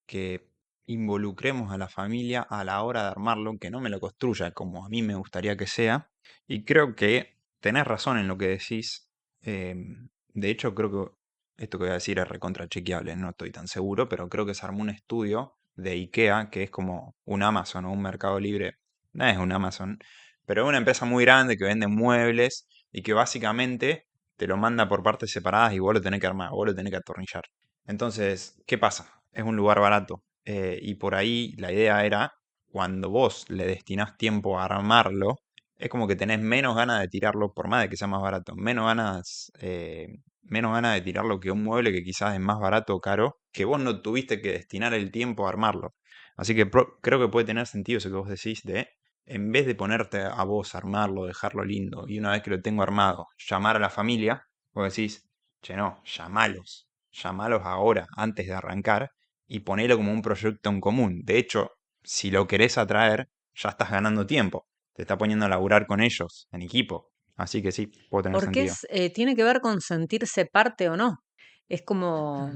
B: que involucremos a la familia a la hora de armarlo, que no me lo construya como a mí me gustaría que sea. Y creo que tenés razón en lo que decís. De hecho, creo que esto que voy a decir es recontrachequeable, no estoy tan seguro, pero creo que se armó un estudio de IKEA, que es como un Amazon o un Mercado Libre. No es un Amazon, pero es una empresa muy grande que vende muebles y que básicamente te lo manda por partes separadas y vos lo tenés que armar, vos lo tenés que atornillar. Entonces, ¿qué pasa? Es un lugar barato. Y por ahí la idea era, cuando vos le destinás tiempo a armarlo, es como que tenés menos ganas de tirarlo, por más de que sea más barato, menos ganas de tirarlo que un mueble que quizás es más barato o caro, que vos no tuviste que destinar el tiempo a armarlo. Así que creo que puede tener sentido eso que vos decís de, en vez de ponerte a vos a armarlo, dejarlo lindo, y una vez que lo tengo armado, llamar a la familia, vos decís, che, no, llamalos ahora, antes de arrancar, y ponelo como un proyecto en común. De hecho, si lo querés atraer, ya estás ganando tiempo. Te está poniendo a laburar con ellos, en equipo. Así que sí, puede tener
A: Porque
B: sentido.
A: tiene que ver con sentirse parte o no. Es como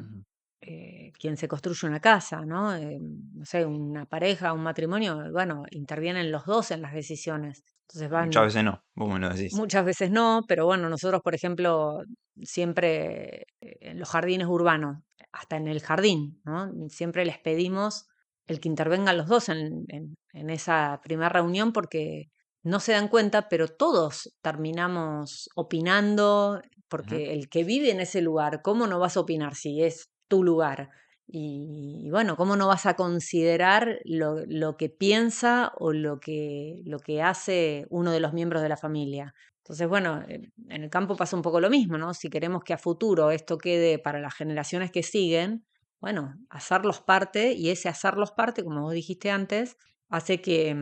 A: quien se construye una casa, ¿no? No sé, una pareja, un matrimonio, bueno, intervienen los dos en las decisiones. Entonces
B: Muchas
A: van,
B: veces no, vos me lo decís.
A: muchas veces no, pero bueno, nosotros, por ejemplo, siempre en los jardines urbanos, hasta en el jardín, ¿no? Siempre les pedimos el que intervengan los dos en esa primera reunión porque no se dan cuenta, pero todos terminamos opinando,
B: Ujú.
A: porque el que vive en ese lugar, ¿cómo no vas a opinar si es tu lugar? Y bueno, ¿cómo no vas a considerar lo que piensa o lo que hace uno de los miembros de la familia? Entonces, bueno, en el campo pasa un poco lo mismo, ¿no? Si queremos que a futuro esto quede para las generaciones que siguen, bueno, hacerlos parte y ese hacerlos parte, como vos dijiste antes, hace que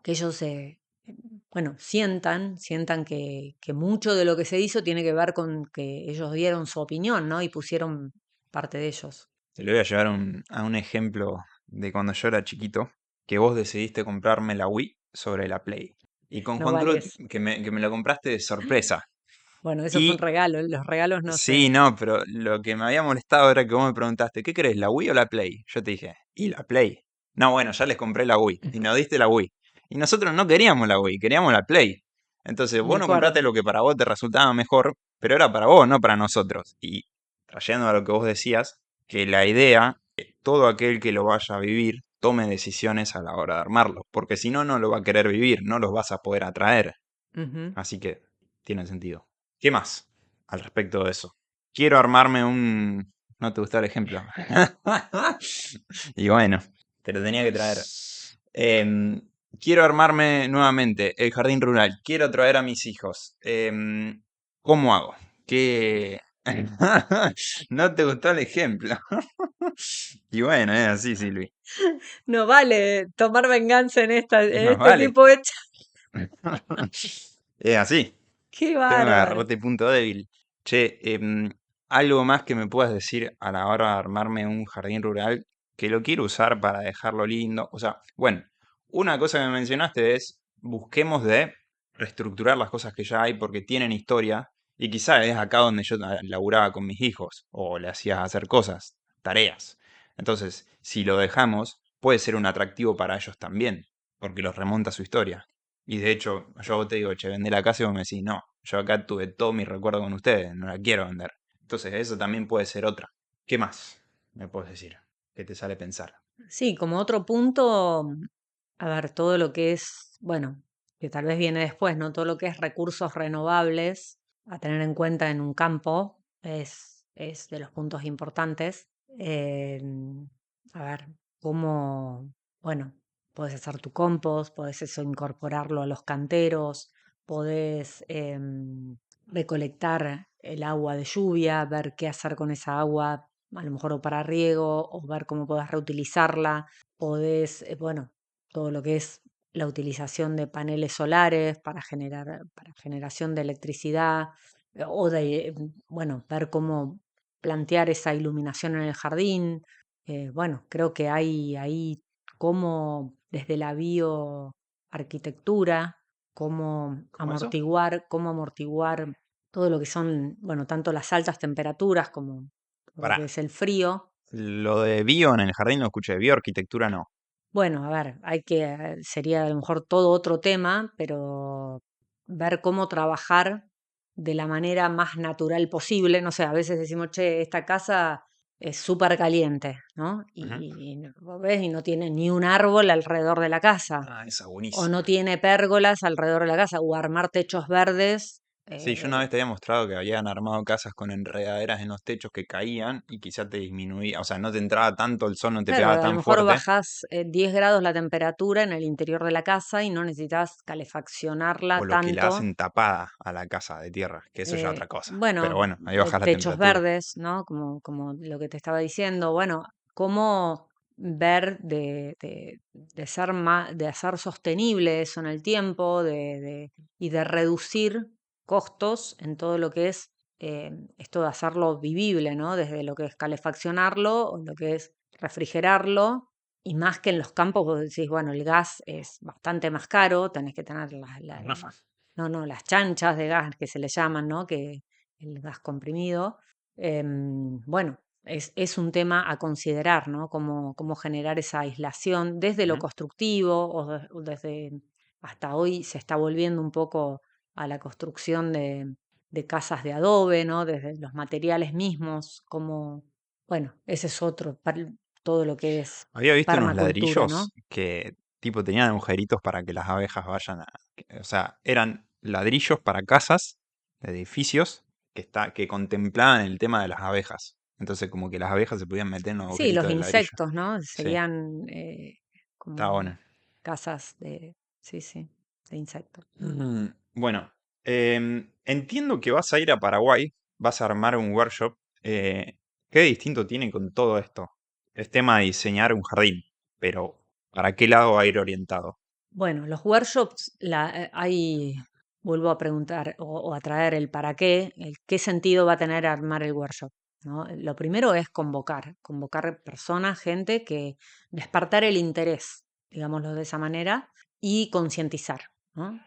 A: ellos bueno, sientan que mucho de lo que se hizo tiene que ver con que ellos dieron su opinión, ¿no? Y pusieron parte de ellos.
B: Te lo voy a llevar a un ejemplo de cuando yo era chiquito, que vos decidiste comprarme la Wii sobre la Play. Y con
A: No
B: Juan
A: vale
B: Cruz,
A: eso.
B: que me la compraste de sorpresa.
A: Bueno, eso fue un
B: Y
A: regalo, los regalos no
B: sí,
A: sé.
B: no, pero lo que me había molestado era que vos me preguntaste, ¿qué querés, la Wii o la Play? Yo te dije, ¿y la Play? No, bueno, ya les compré la Wii y nos diste la Wii. Y nosotros no queríamos la Wii, queríamos la Play. Entonces
A: Me
B: vos no
A: acuerdo.
B: compraste lo que para vos te resultaba mejor, pero era para vos, no para nosotros. Y trayendo a lo que vos decías, que la idea, que todo aquel que lo vaya a vivir, tome decisiones a la hora de armarlo, porque si no, no lo va a querer vivir, no los vas a poder atraer.
A: Ujú.
B: Así que tiene sentido. ¿Qué más al respecto de eso? Quiero armarme un... ¿No te gustó el ejemplo? Y bueno, te lo tenía que traer. Em, quiero armarme nuevamente el jardín rural. Quiero traer a mis hijos. ¿Cómo hago? ¿Qué... ¿No te gustó el ejemplo? Y bueno, es así, Silvi.
A: No vale tomar venganza
B: Y
A: en
B: más
A: este
B: vale.
A: tipo de...
B: Es así.
A: ¡Qué
B: Tengo que
A: bárbaro!
B: agarrarte punto débil. Che, algo más que me puedas decir a la hora de armarme un jardín rural que lo quiero usar para dejarlo lindo. O sea, bueno, una cosa que me mencionaste es busquemos de reestructurar las cosas que ya hay porque tienen historia y quizá es acá donde yo laburaba con mis hijos o le hacía hacer cosas, tareas. Entonces, si lo dejamos, puede ser un atractivo para ellos también, porque los remonta a su historia. Y de hecho, yo a vos te digo, che, vendé la casa y vos me decís, no, yo acá tuve todo mi recuerdo con ustedes, no la quiero vender. Entonces, eso también puede ser otra. ¿Qué más me puedes decir? ¿Qué te sale pensar?
A: Sí, como otro punto, a ver, todo lo que es, bueno, que tal vez viene después, ¿no? Todo lo que es recursos renovables a tener en cuenta en un campo es de los puntos importantes. A ver, cómo, bueno, podés hacer tu compost, podés eso incorporarlo a los canteros, podés recolectar el agua de lluvia, ver qué hacer con esa agua, a lo mejor o para riego, o ver cómo podés reutilizarla, podés, bueno, todo lo que es la utilización de paneles solares para generación de electricidad, o de, bueno, ver cómo plantear esa iluminación en el jardín. Bueno, creo que hay ahí cómo desde la bioarquitectura,
B: ¿Cómo eso?
A: cómo amortiguar todo lo que son, bueno, tanto las altas temperaturas como todo lo
B: Pará.
A: que es el frío.
B: Lo de bio en el jardín lo escuché, bioarquitectura no.
A: Bueno, a ver, sería a lo mejor todo otro tema, pero ver cómo trabajar de la manera más natural posible. No sé, a veces decimos, che, esta casa es súper caliente, ¿no?
B: Ujú.
A: Y vos ves y no tiene ni un árbol alrededor de la casa,
B: Ah, esa
A: o no
B: buenísima.
A: tiene pérgolas alrededor de la casa, o armar techos verdes.
B: Sí, yo una vez te había mostrado que habían armado casas con enredaderas en los techos que caían y quizá te disminuía, o sea, no te entraba tanto el sol, no te
A: Claro,
B: pegaba
A: a lo
B: tan
A: mejor
B: fuerte,
A: bajás 10 grados la temperatura en el interior de la casa y no necesitas
B: o
A: calefaccionarla
B: lo que la
A: tanto.
B: hacen tapada a la casa de tierra, que eso ya es otra cosa. Pero
A: Bueno,
B: bueno, ahí bajas la
A: techos
B: temperatura.
A: verdes, ¿no? Como lo que te estaba diciendo. Bueno, cómo ver de ser de hacer sostenible eso en el tiempo, y de reducir costos en todo lo que es esto de hacerlo vivible, ¿no? Desde lo que es calefaccionarlo o lo que es refrigerarlo. Y más que en los campos, vos decís, bueno, el gas es bastante más caro, tenés que tener
B: Rafa.
A: no, no, las chanchas de gas que se le llaman, ¿no? Que el gas comprimido. Bueno, es un tema a considerar, ¿no? Cómo generar esa aislación desde lo
B: Ujú.
A: constructivo o desde hasta hoy se está volviendo un poco a la construcción de casas de adobe, ¿no? Desde los materiales mismos, como, bueno, ese es otro, todo lo que es
B: Había visto unos
A: permacultura, ¿no?
B: ladrillos que tipo tenían agujeritos para que las abejas vayan a... O sea, eran ladrillos para casas, edificios, que contemplaban el tema de las abejas. Entonces como que las abejas se podían meter en los
A: Sí, los
B: agujeritos del ladrillo.
A: insectos, ¿no?
B: Sí,
A: Serían
B: estaba
A: como
B: bueno.
A: casas de, sí, sí, de insectos.
B: Bueno, Entiendo que vas a ir a Paraguay, vas a armar un workshop. eh, ¿Qué distinto tiene con todo esto? Es tema de diseñar un jardín, pero ¿para qué lado va a ir orientado?
A: Bueno, los workshops, vuelvo a preguntar o a traer el para qué, el qué sentido va a tener armar el workshop, ¿no? Lo primero es convocar personas, gente que despertar el interés, digámoslo de esa manera, y concientizar, ¿no?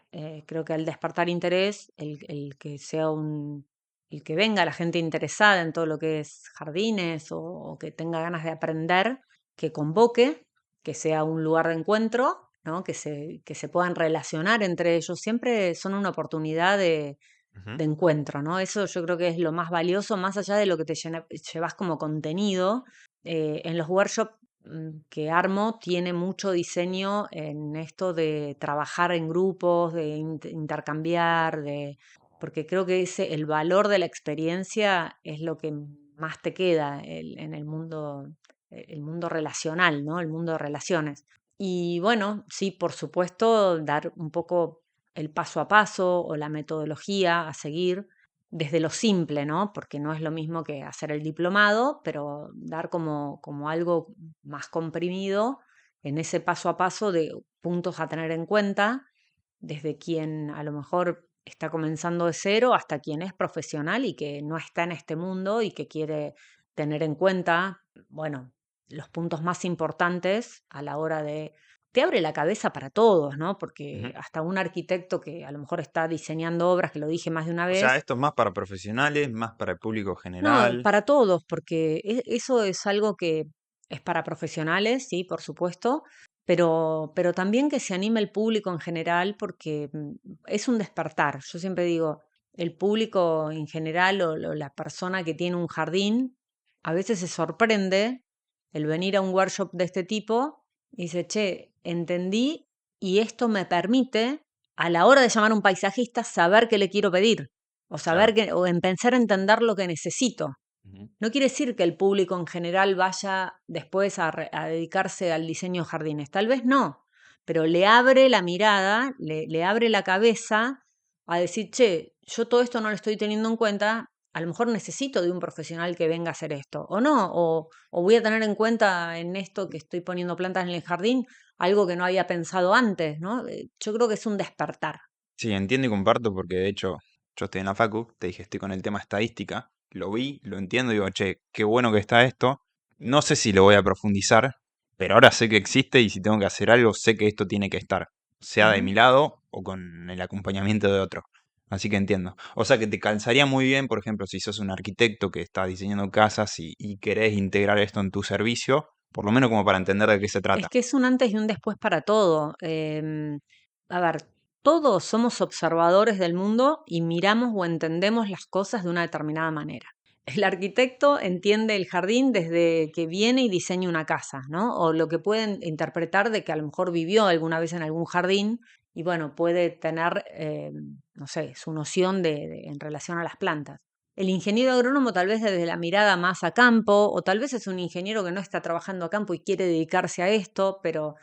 A: Creo que al despertar interés, el que venga la gente interesada en todo lo que es jardines o que tenga ganas de aprender, que convoque, que sea un lugar de encuentro, ¿no? Que se puedan relacionar entre ellos, siempre son una oportunidad
B: Ujú,
A: de encuentro, ¿no? Eso yo creo que es lo más valioso, más allá de lo que llevas como contenido. En los workshops que armo tiene mucho diseño en esto de trabajar en grupos, de intercambiar, porque creo que el valor de la experiencia es lo que más te queda en el mundo relacional, ¿no? El mundo de relaciones. Y bueno, sí, por supuesto, dar un poco el paso a paso o la metodología a seguir desde lo simple, ¿no? Porque no es lo mismo que hacer el diplomado, pero dar como algo más comprimido en ese paso a paso de puntos a tener en cuenta, desde quien a lo mejor está comenzando de cero hasta quien es profesional y que no está en este mundo y que quiere tener en cuenta, bueno, los puntos más importantes a la hora de te abre la cabeza para todos, ¿no?
B: ujú.
A: Porque hasta un arquitecto que a lo mejor está diseñando obras, que lo dije más de una
B: O sea,
A: vez,
B: esto es más para profesionales, más para el público
A: no,
B: general.
A: para todos, porque eso es algo que es para profesionales, sí, por supuesto, pero también que se anime el público en general, porque es un despertar. Yo siempre digo, el público en general o la persona que tiene un jardín, a veces se sorprende el venir a un workshop de este tipo y dice, che, entendí y esto me permite, a la hora de llamar a un paisajista, saber qué le quiero pedir o saber
B: Claro.
A: que, o empezar a entender lo que necesito.
B: Ujú.
A: No quiere decir que el público en general vaya después a dedicarse al diseño de jardines. Tal vez no, pero le abre la mirada, le abre la cabeza a decir, che, yo todo esto no lo estoy teniendo en cuenta, a lo mejor necesito de un profesional que venga a hacer esto, o no, o voy a tener en cuenta en esto que estoy poniendo plantas en el jardín algo que no había pensado antes, ¿no? Yo creo que es un despertar.
B: Sí, entiendo y comparto porque de hecho yo estoy en la facu, te dije, estoy con el tema estadística, lo vi, lo entiendo y digo, che, qué bueno que está esto. No sé si lo voy a profundizar, pero ahora sé que existe y si tengo que hacer algo, sé que esto tiene que estar, sea de
A: Ujú.
B: mi lado o con el acompañamiento de otro. Así que entiendo. O sea que te calzaría muy bien, por ejemplo, si sos un arquitecto que está diseñando casas y querés integrar esto en tu servicio, por lo menos como para entender de qué se
A: Es
B: trata.
A: que es un antes y un después para todo. A ver, todos somos observadores del mundo y miramos o entendemos las cosas de una determinada manera. El arquitecto entiende el jardín desde que viene y diseña una casa, ¿no? O lo que pueden interpretar de que a lo mejor vivió alguna vez en algún jardín y bueno, puede tener, no sé, su noción en relación a las plantas. El ingeniero agrónomo tal vez desde la mirada más a campo, o tal vez es un ingeniero que no está trabajando a campo y quiere dedicarse a esto, pero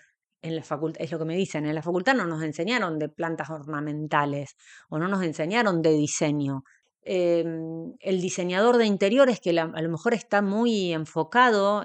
A: en la facultad, es lo que me dicen, en la facultad no nos enseñaron de plantas ornamentales o no nos enseñaron de diseño. El diseñador de interiores que a lo mejor está muy enfocado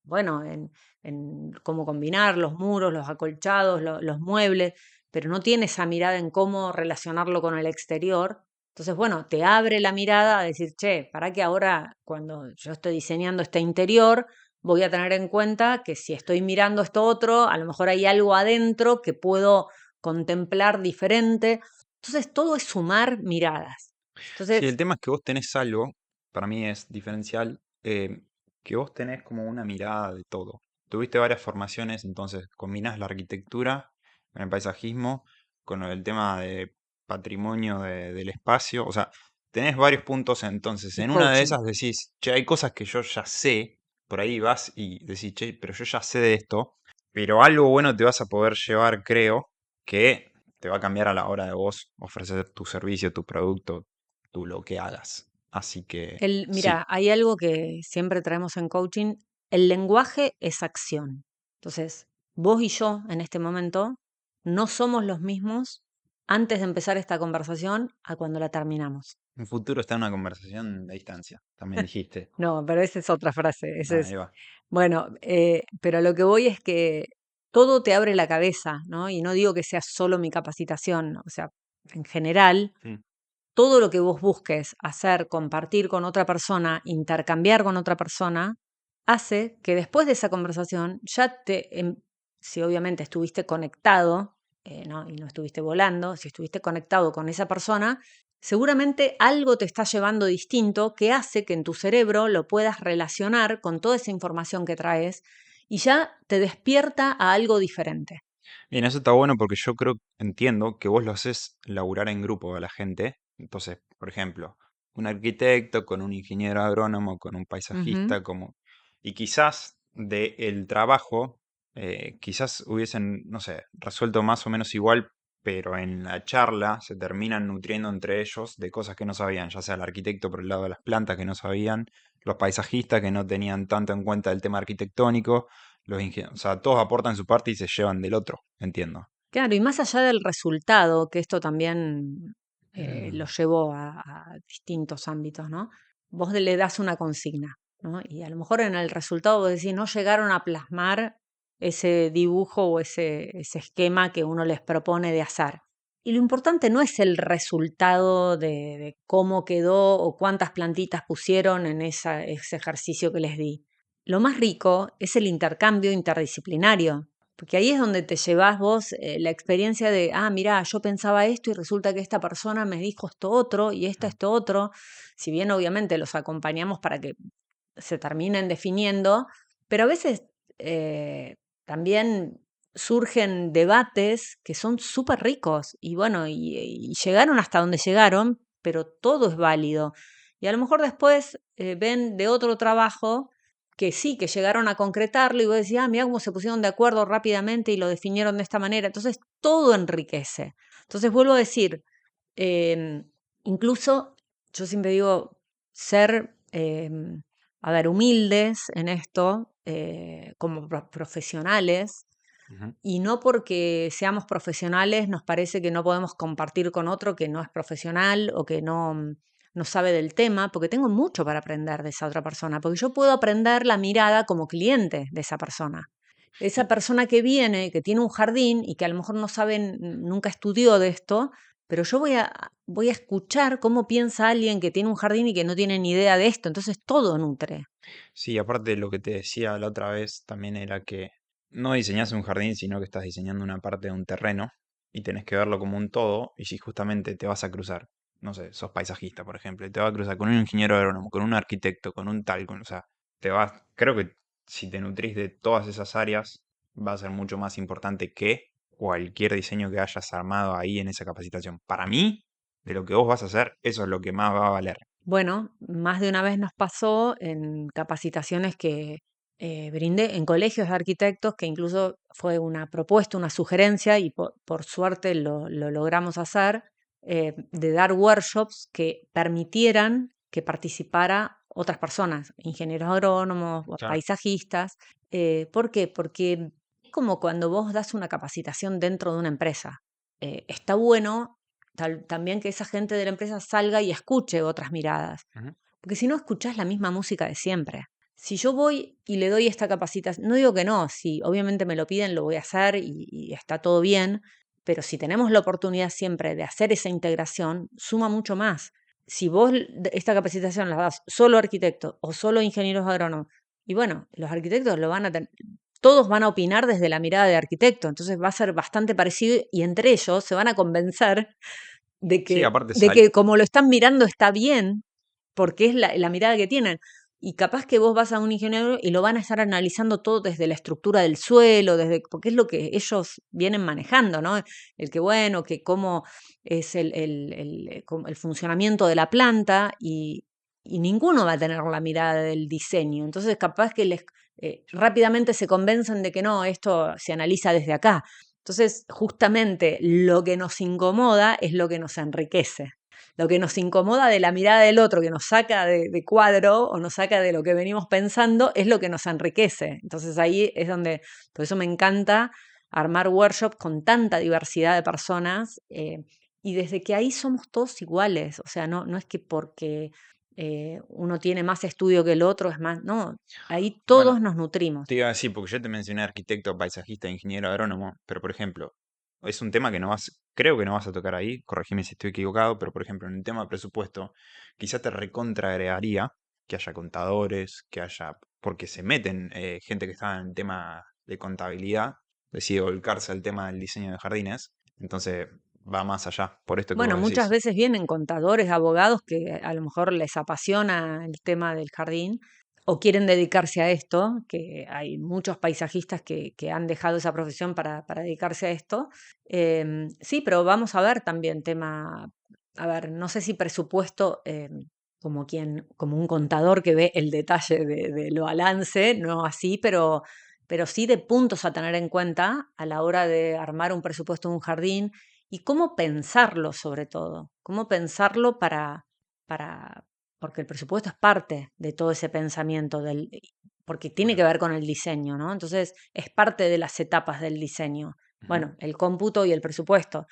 A: bueno, en cómo combinar los muros, los acolchados, los muebles, pero no tiene esa mirada en cómo relacionarlo con el exterior. Entonces, bueno, te abre la mirada a decir, che, para que ahora, cuando yo estoy diseñando este interior, voy a tener en cuenta que si estoy mirando esto otro, a lo mejor hay algo adentro que puedo contemplar diferente. Entonces, todo es sumar miradas.
B: Sí, el
A: Entonces,
B: tema es que vos tenés algo, para mí es diferencial, que vos tenés como una mirada de todo. Tuviste varias formaciones, entonces combinás la arquitectura con el paisajismo, con el tema de patrimonio del espacio, o sea, tenés varios puntos, entonces
A: y
B: en una de
A: coaching.
B: esas decís, che, hay cosas que yo ya sé, por ahí vas y decís, che, pero yo ya sé de esto, pero algo bueno te vas a poder llevar, creo, que te va a cambiar a la hora de vos ofrecer tu servicio, tu producto, tú lo que hagas. Así que sí.
A: Mira, hay algo que siempre traemos en coaching, el lenguaje es acción. Entonces, vos y yo en este momento no somos los mismos antes de empezar esta conversación a cuando la terminamos.
B: Un futuro está en una conversación de distancia, también dijiste.
A: No, pero esa es otra frase. Ese
B: Ah,
A: es,
B: ahí va.
A: bueno, pero a lo que voy es que todo te abre la cabeza, ¿no? Y no digo que sea solo mi capacitación, o sea, en general,
B: Mm.
A: todo lo que vos busques hacer, compartir con otra persona, intercambiar con otra persona, hace que después de esa conversación si obviamente estuviste conectado, ¿no? Y no estuviste volando, si estuviste conectado con esa persona, seguramente algo te está llevando distinto que hace que en tu cerebro lo puedas relacionar con toda esa información que traes y ya te despierta a algo diferente.
B: Bien, eso está bueno porque yo creo, entiendo que vos lo haces laburar en grupo a la gente. Entonces, por ejemplo, un arquitecto con un ingeniero agrónomo, con un
A: Ujú.
B: paisajista, como... Y quizás de el trabajo, quizás hubiesen, no sé, resuelto más o menos igual, pero en la charla se terminan nutriendo entre ellos de cosas que no sabían, ya sea el arquitecto por el lado de las plantas que no sabían, los paisajistas que no tenían tanto en cuenta el tema arquitectónico, o sea, todos aportan su parte y se llevan del otro, entiendo.
A: Claro, y más allá del resultado, que esto también lo llevó a distintos ámbitos, ¿no? Vos le das una consigna, ¿no? Y a lo mejor en el resultado vos decís, no llegaron a plasmar ese dibujo o ese esquema que uno les propone de hacer. Y lo importante no es el resultado de cómo quedó o cuántas plantitas pusieron en ese ejercicio que les di. Lo más rico es el intercambio interdisciplinario, porque ahí es donde te llevas vos la experiencia de, ah, mirá, yo pensaba esto y resulta que esta persona me dijo esto otro y esto otro. Si bien obviamente los acompañamos para que se terminen definiendo, pero a veces eh, también surgen debates que son súper ricos y bueno, y llegaron hasta donde llegaron, pero todo es válido. Y a lo mejor después ven de otro trabajo que sí, que llegaron a concretarlo y vos decís, ah, mira cómo se pusieron de acuerdo rápidamente y lo definieron de esta manera. Entonces, todo enriquece. Entonces, vuelvo a decir, em, incluso yo siempre digo, ser, a ver, humildes en esto, como profesionales,
B: Ujú.
A: y no porque seamos profesionales nos parece que no podemos compartir con otro que no es profesional o que no sabe del tema, porque tengo mucho para aprender de esa otra persona, porque yo puedo aprender la mirada como cliente de esa persona. Esa
B: Y,
A: persona que viene, que tiene un jardín y que a lo mejor no sabe, nunca estudió de esto, pero yo voy a escuchar cómo piensa alguien que tiene un jardín y que no tiene ni idea de esto. Entonces todo nutre.
B: sí, aparte de lo que te decía la otra vez, también era que no diseñas un jardín, sino que estás diseñando una parte de un terreno y tenés que verlo como un todo. Y si justamente te vas a cruzar, no sé, sos paisajista, por ejemplo, y te vas a cruzar con un ingeniero agrónomo, con un arquitecto, con un tal, o sea, te vas, creo que si te nutrís de todas esas áreas, va a ser mucho más importante que cualquier diseño que hayas armado ahí en esa capacitación. Para mí, de lo que vos vas a hacer, eso es lo que más va a valer.
A: Bueno, más de una vez nos pasó en capacitaciones que brindé en colegios de arquitectos, que incluso fue una propuesta, una sugerencia, y por suerte lo logramos hacer, de dar workshops que permitieran que participara otras personas, ingenieros agrónomos, o
B: Claro.
A: paisajistas. ¿Por qué? Porque es como cuando vos das una capacitación dentro de una empresa. Está bueno también que esa gente de la empresa salga y escuche otras miradas,
B: Ujú.
A: porque si no escuchás la misma música de siempre. Si yo voy y le doy esta capacitación, no digo que no, si obviamente me lo piden, lo voy a hacer y está todo bien, pero si tenemos la oportunidad siempre de hacer esa integración, suma mucho más. Si vos esta capacitación la das solo a arquitectos o solo a ingenieros agrónomos, y bueno, los arquitectos lo van a tener, todos van a opinar desde la mirada de arquitecto, entonces va a ser bastante parecido y entre ellos se van a convencer de
B: Sí,
A: que,
B: aparte
A: de que como lo están mirando está bien, porque es la mirada que tienen. Y capaz que vos vas a un ingeniero y lo van a estar analizando todo desde la estructura del suelo, porque es lo que ellos vienen manejando, ¿no? El que, bueno, que cómo es el funcionamiento de la planta y ninguno va a tener la mirada del diseño. Entonces, capaz que rápidamente se convencen de que no, esto se analiza desde acá. Entonces, justamente lo que nos incomoda es lo que nos enriquece. Lo que nos incomoda de la mirada del otro, que nos saca de cuadro o nos saca de lo que venimos pensando, es lo que nos enriquece. Entonces ahí es donde, por eso me encanta armar workshops con tanta diversidad de personas, y desde que ahí somos todos iguales, o sea, no es que porque uno tiene más estudio que el otro, es más, no, ahí
B: Bueno,
A: todos nos nutrimos.
B: te iba a decir, porque yo te mencioné arquitecto, paisajista, ingeniero agrónomo, pero por ejemplo, es un tema que no vas, creo que no vas a tocar ahí, corregime si estoy equivocado, pero por ejemplo, en el tema de presupuesto, quizás te recontra agregaría que haya contadores, que haya, porque se meten gente que está en el tema de contabilidad, decide volcarse al tema del diseño de jardines, entonces va más allá, por esto que
A: Bueno,
B: vos
A: muchas
B: decís.
A: veces vienen contadores, abogados que a lo mejor les apasiona el tema del jardín o quieren dedicarse a esto, que hay muchos paisajistas que han dejado esa profesión para dedicarse a esto. Sí, pero vamos a ver también tema, a ver, no sé si presupuesto como quien, como un contador que ve el detalle de lo balance, no así, pero sí de puntos a tener en cuenta a la hora de armar un presupuesto de un jardín y cómo pensarlo sobre todo, cómo pensarlo para, porque el presupuesto es parte de todo ese pensamiento porque tiene
B: Bueno.
A: que ver con el diseño, ¿no? Entonces es parte de las etapas del diseño.
B: Ujú.
A: Bueno, el cómputo y el presupuesto.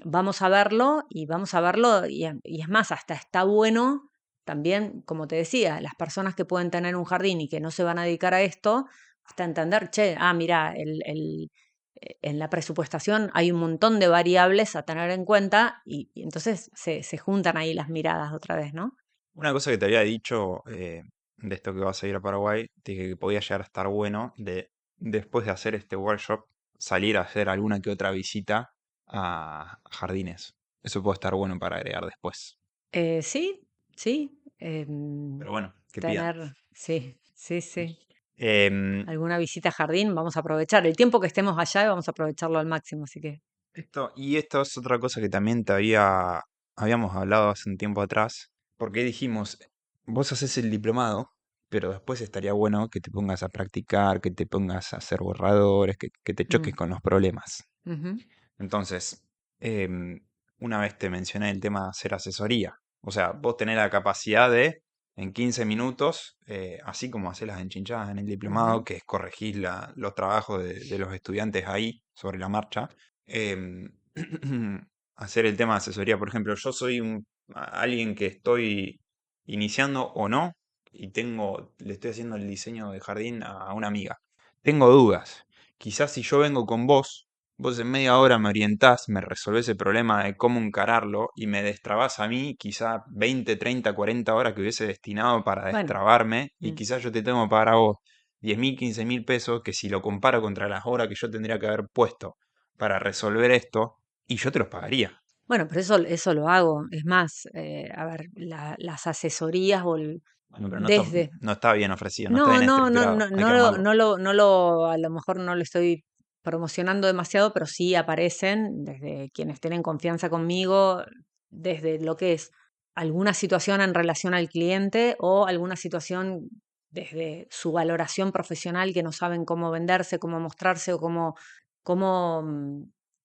A: Vamos a verlo y vamos a verlo y es más, hasta está bueno también, como te decía, las personas que pueden tener un jardín y que no se van a dedicar a esto, hasta entender, che, mira, en la presupuestación hay un montón de variables a tener en cuenta y entonces se juntan ahí las miradas otra vez, ¿no?
B: Una cosa que te había dicho de esto que vas a ir a Paraguay, dije que podía llegar a estar bueno de después de hacer este workshop, salir a hacer alguna que otra visita a jardines. Eso puede estar bueno para agregar después.
A: Sí, sí,
B: Pero bueno, que pidan.
A: tener, sí, sí, sí.
B: Em,
A: Alguna visita a jardín, vamos a aprovechar. El tiempo que estemos allá vamos a aprovecharlo al máximo, así que.
B: esto es otra cosa que también habíamos hablado hace un tiempo atrás, porque dijimos, vos haces el diplomado, pero después estaría bueno que te pongas a practicar, que te pongas a hacer borradores, que te choques
A: Mm,
B: con los problemas.
A: ujú,
B: Entonces, una vez te mencioné el tema de hacer asesoría. O sea, vos tenés la capacidad de, en 15 minutos, así como hacer las enchinchadas en el diplomado,
A: ujú.
B: que es corregir los trabajos de los estudiantes ahí sobre la marcha, em, hacer el tema de asesoría. Por ejemplo, yo soy alguien que estoy iniciando o no, y le estoy haciendo el diseño de jardín a una amiga. Tengo dudas. Quizás si yo vengo con vos en media hora me orientás, me resolvés el problema de cómo encararlo y me destrabás a mí quizá 20, 30, 40 horas que hubiese destinado para
A: Bueno,
B: destrabarme y
A: mm,
B: quizás yo te tengo que pagar a vos 10.000, 15.000 pesos que si lo comparo contra las horas que yo tendría que haber puesto para resolver esto, y yo te los pagaría.
A: bueno, pero eso lo hago. Es más, a ver, las asesorías
B: Bueno, pero
A: desde.
B: no está bien ofrecido, no está
A: No,
B: bien
A: no, no,
B: estructurado,
A: no,
B: hay que
A: no lo,
B: armarlo.
A: no lo, no lo, a lo mejor no lo estoy promocionando demasiado, pero sí aparecen desde quienes tienen confianza conmigo, desde lo que es alguna situación en relación al cliente o alguna situación desde su valoración profesional que no saben cómo venderse, cómo mostrarse o cómo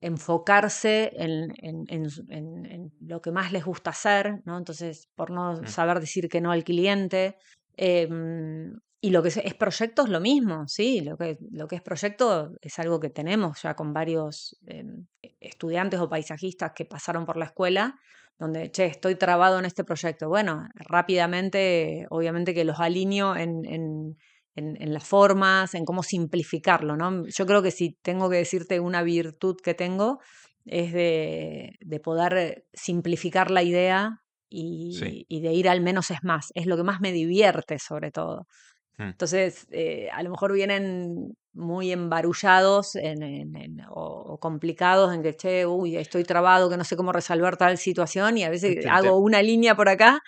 A: enfocarse en lo que más les gusta hacer, ¿no? Entonces, por no
B: Mm.
A: saber decir que no al cliente. Y lo que es proyecto es lo mismo, sí, lo que es proyecto es algo que tenemos ya con varios estudiantes o paisajistas que pasaron por la escuela, donde, che, estoy trabado en este proyecto. Bueno, rápidamente, obviamente que los alineo en las formas, en cómo simplificarlo, ¿no? Yo creo que si tengo que decirte una virtud que tengo, es de poder simplificar la idea
B: Sí.
A: y de ir al menos es más. Es lo que más me divierte, sobre todo.
B: Mm.
A: Entonces, a lo mejor vienen muy embarullados o complicados en que, che, uy, estoy trabado, que no sé cómo resolver tal situación y a veces
B: Este el
A: hago
B: tema.
A: una línea por acá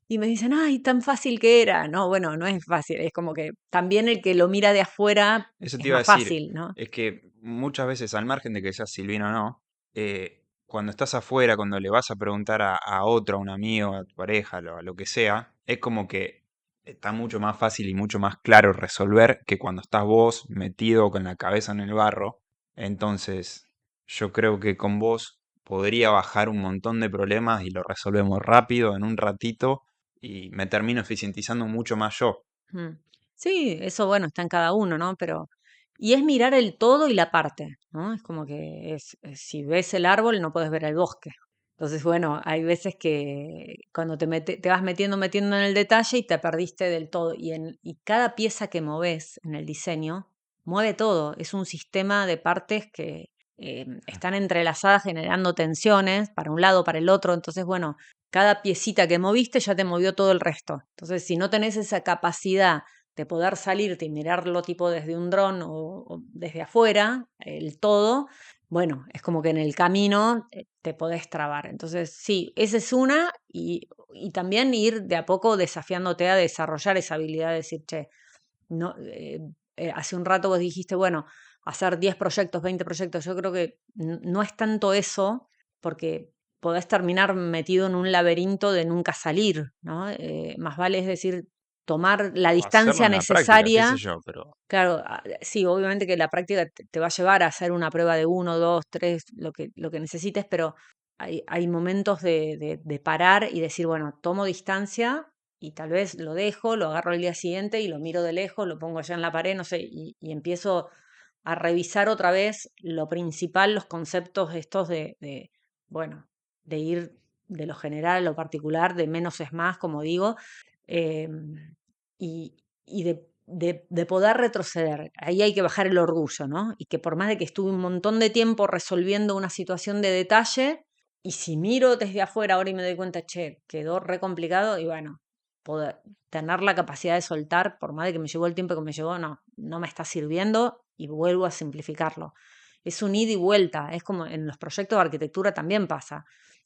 A: y me dicen, ay, tan fácil que era. No, bueno, no es fácil, es como que también el que lo mira de afuera
B: Eso te
A: es
B: iba a
A: más
B: decir,
A: fácil, ¿no?
B: es que muchas veces, al margen de que seas Silvino o no, cuando estás afuera, cuando le vas a preguntar a otro, a un amigo, a tu pareja, a lo que sea, es como que está mucho más fácil y mucho más claro resolver que cuando estás vos metido con la cabeza en el barro. Entonces, yo creo que con vos podría bajar un montón de problemas y lo resolvemos rápido, en un ratito, y me termino eficientizando mucho más yo.
A: Mm. Sí, eso bueno, está en cada uno, ¿no? Pero Y es mirar el todo y la parte, ¿no? Es como que si ves el árbol no puedes ver el bosque. Entonces, bueno, hay veces que cuando te vas metiendo en el detalle y te perdiste del todo. Y cada pieza que moves en el diseño mueve todo. Es un sistema de partes que están entrelazadas generando tensiones para un lado, para el otro. Entonces, bueno, cada piecita que moviste ya te movió todo el resto. Entonces, si no tenés esa capacidad de poder salirte y mirarlo tipo desde un dron o desde afuera, el todo, bueno, es como que en el camino te podés trabar. Entonces, sí, esa es una y también ir de a poco desafiándote a desarrollar esa habilidad de decir, che, no, hace un rato vos dijiste, bueno, hacer 10 proyectos, 20 proyectos, yo creo que no es tanto eso, porque podés terminar metido en un laberinto de nunca salir, ¿no? Más vale es decir, tomar la
B: O hacerlo
A: distancia
B: en la práctica, qué sé
A: necesaria.
B: yo, pero
A: Claro, sí, obviamente que la práctica te va a llevar a hacer una prueba de uno, dos, tres, lo que necesites, pero hay momentos de parar y decir, bueno, tomo distancia y tal vez lo dejo, lo agarro el día siguiente y lo miro de lejos, lo pongo allá en la pared, no sé, y empiezo a revisar otra vez lo principal, los conceptos estos bueno, de ir de lo general a lo particular, de menos es más, como digo, y, y de poder retroceder. Ahí hay que bajar el orgullo, ¿no? Y que por más de que estuve un montón de tiempo resolviendo una situación de detalle, y si miro desde afuera ahora y me doy cuenta, che, quedó re complicado, y bueno, poder tener la capacidad de soltar, por más de que me llevó el tiempo que me llevó, no, no me está sirviendo y vuelvo a simplificarlo. Es un ida y vuelta, es como en los proyectos de arquitectura también pasa.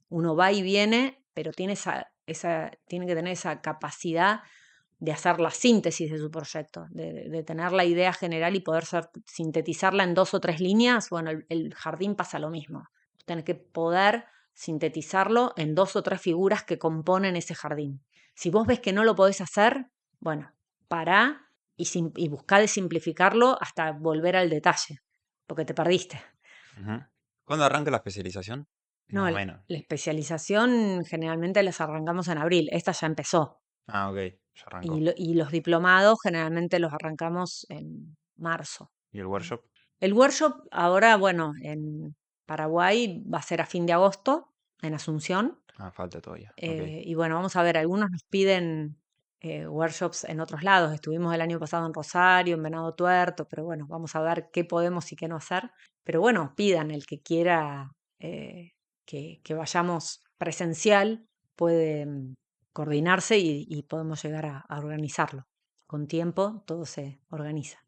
A: Uno va y viene, pero tiene que tener esa capacidad de hacer la síntesis de su proyecto, de tener la idea general y poder sintetizarla en 2 o 3 líneas. Bueno, el jardín pasa lo mismo. Tienes que poder sintetizarlo en 2 o 3 figuras que componen ese jardín. Si vos ves que no lo podés hacer, bueno, pará y buscá de simplificarlo hasta volver al detalle, porque te perdiste.
B: ujú. ¿Cuándo arranca la especialización?
A: No,
B: Más o
A: la
B: menos.
A: especialización generalmente las arrancamos en abril. Esta ya empezó.
B: Ah, ok, ya
A: Y,
B: arrancó.
A: y los diplomados generalmente los arrancamos en marzo.
B: ¿Y el workshop?
A: El workshop ahora, bueno, en Paraguay va a ser a fin de agosto, en Asunción.
B: Ah, falta todavía. Ok.
A: Y bueno, vamos a ver, algunos nos piden workshops en otros lados. Estuvimos el año pasado en Rosario, en Venado Tuerto, pero bueno, vamos a ver qué podemos y qué no hacer. Pero bueno, pidan el que quiera que vayamos presencial, puede coordinarse y podemos llegar a organizarlo. Con tiempo todo se organiza.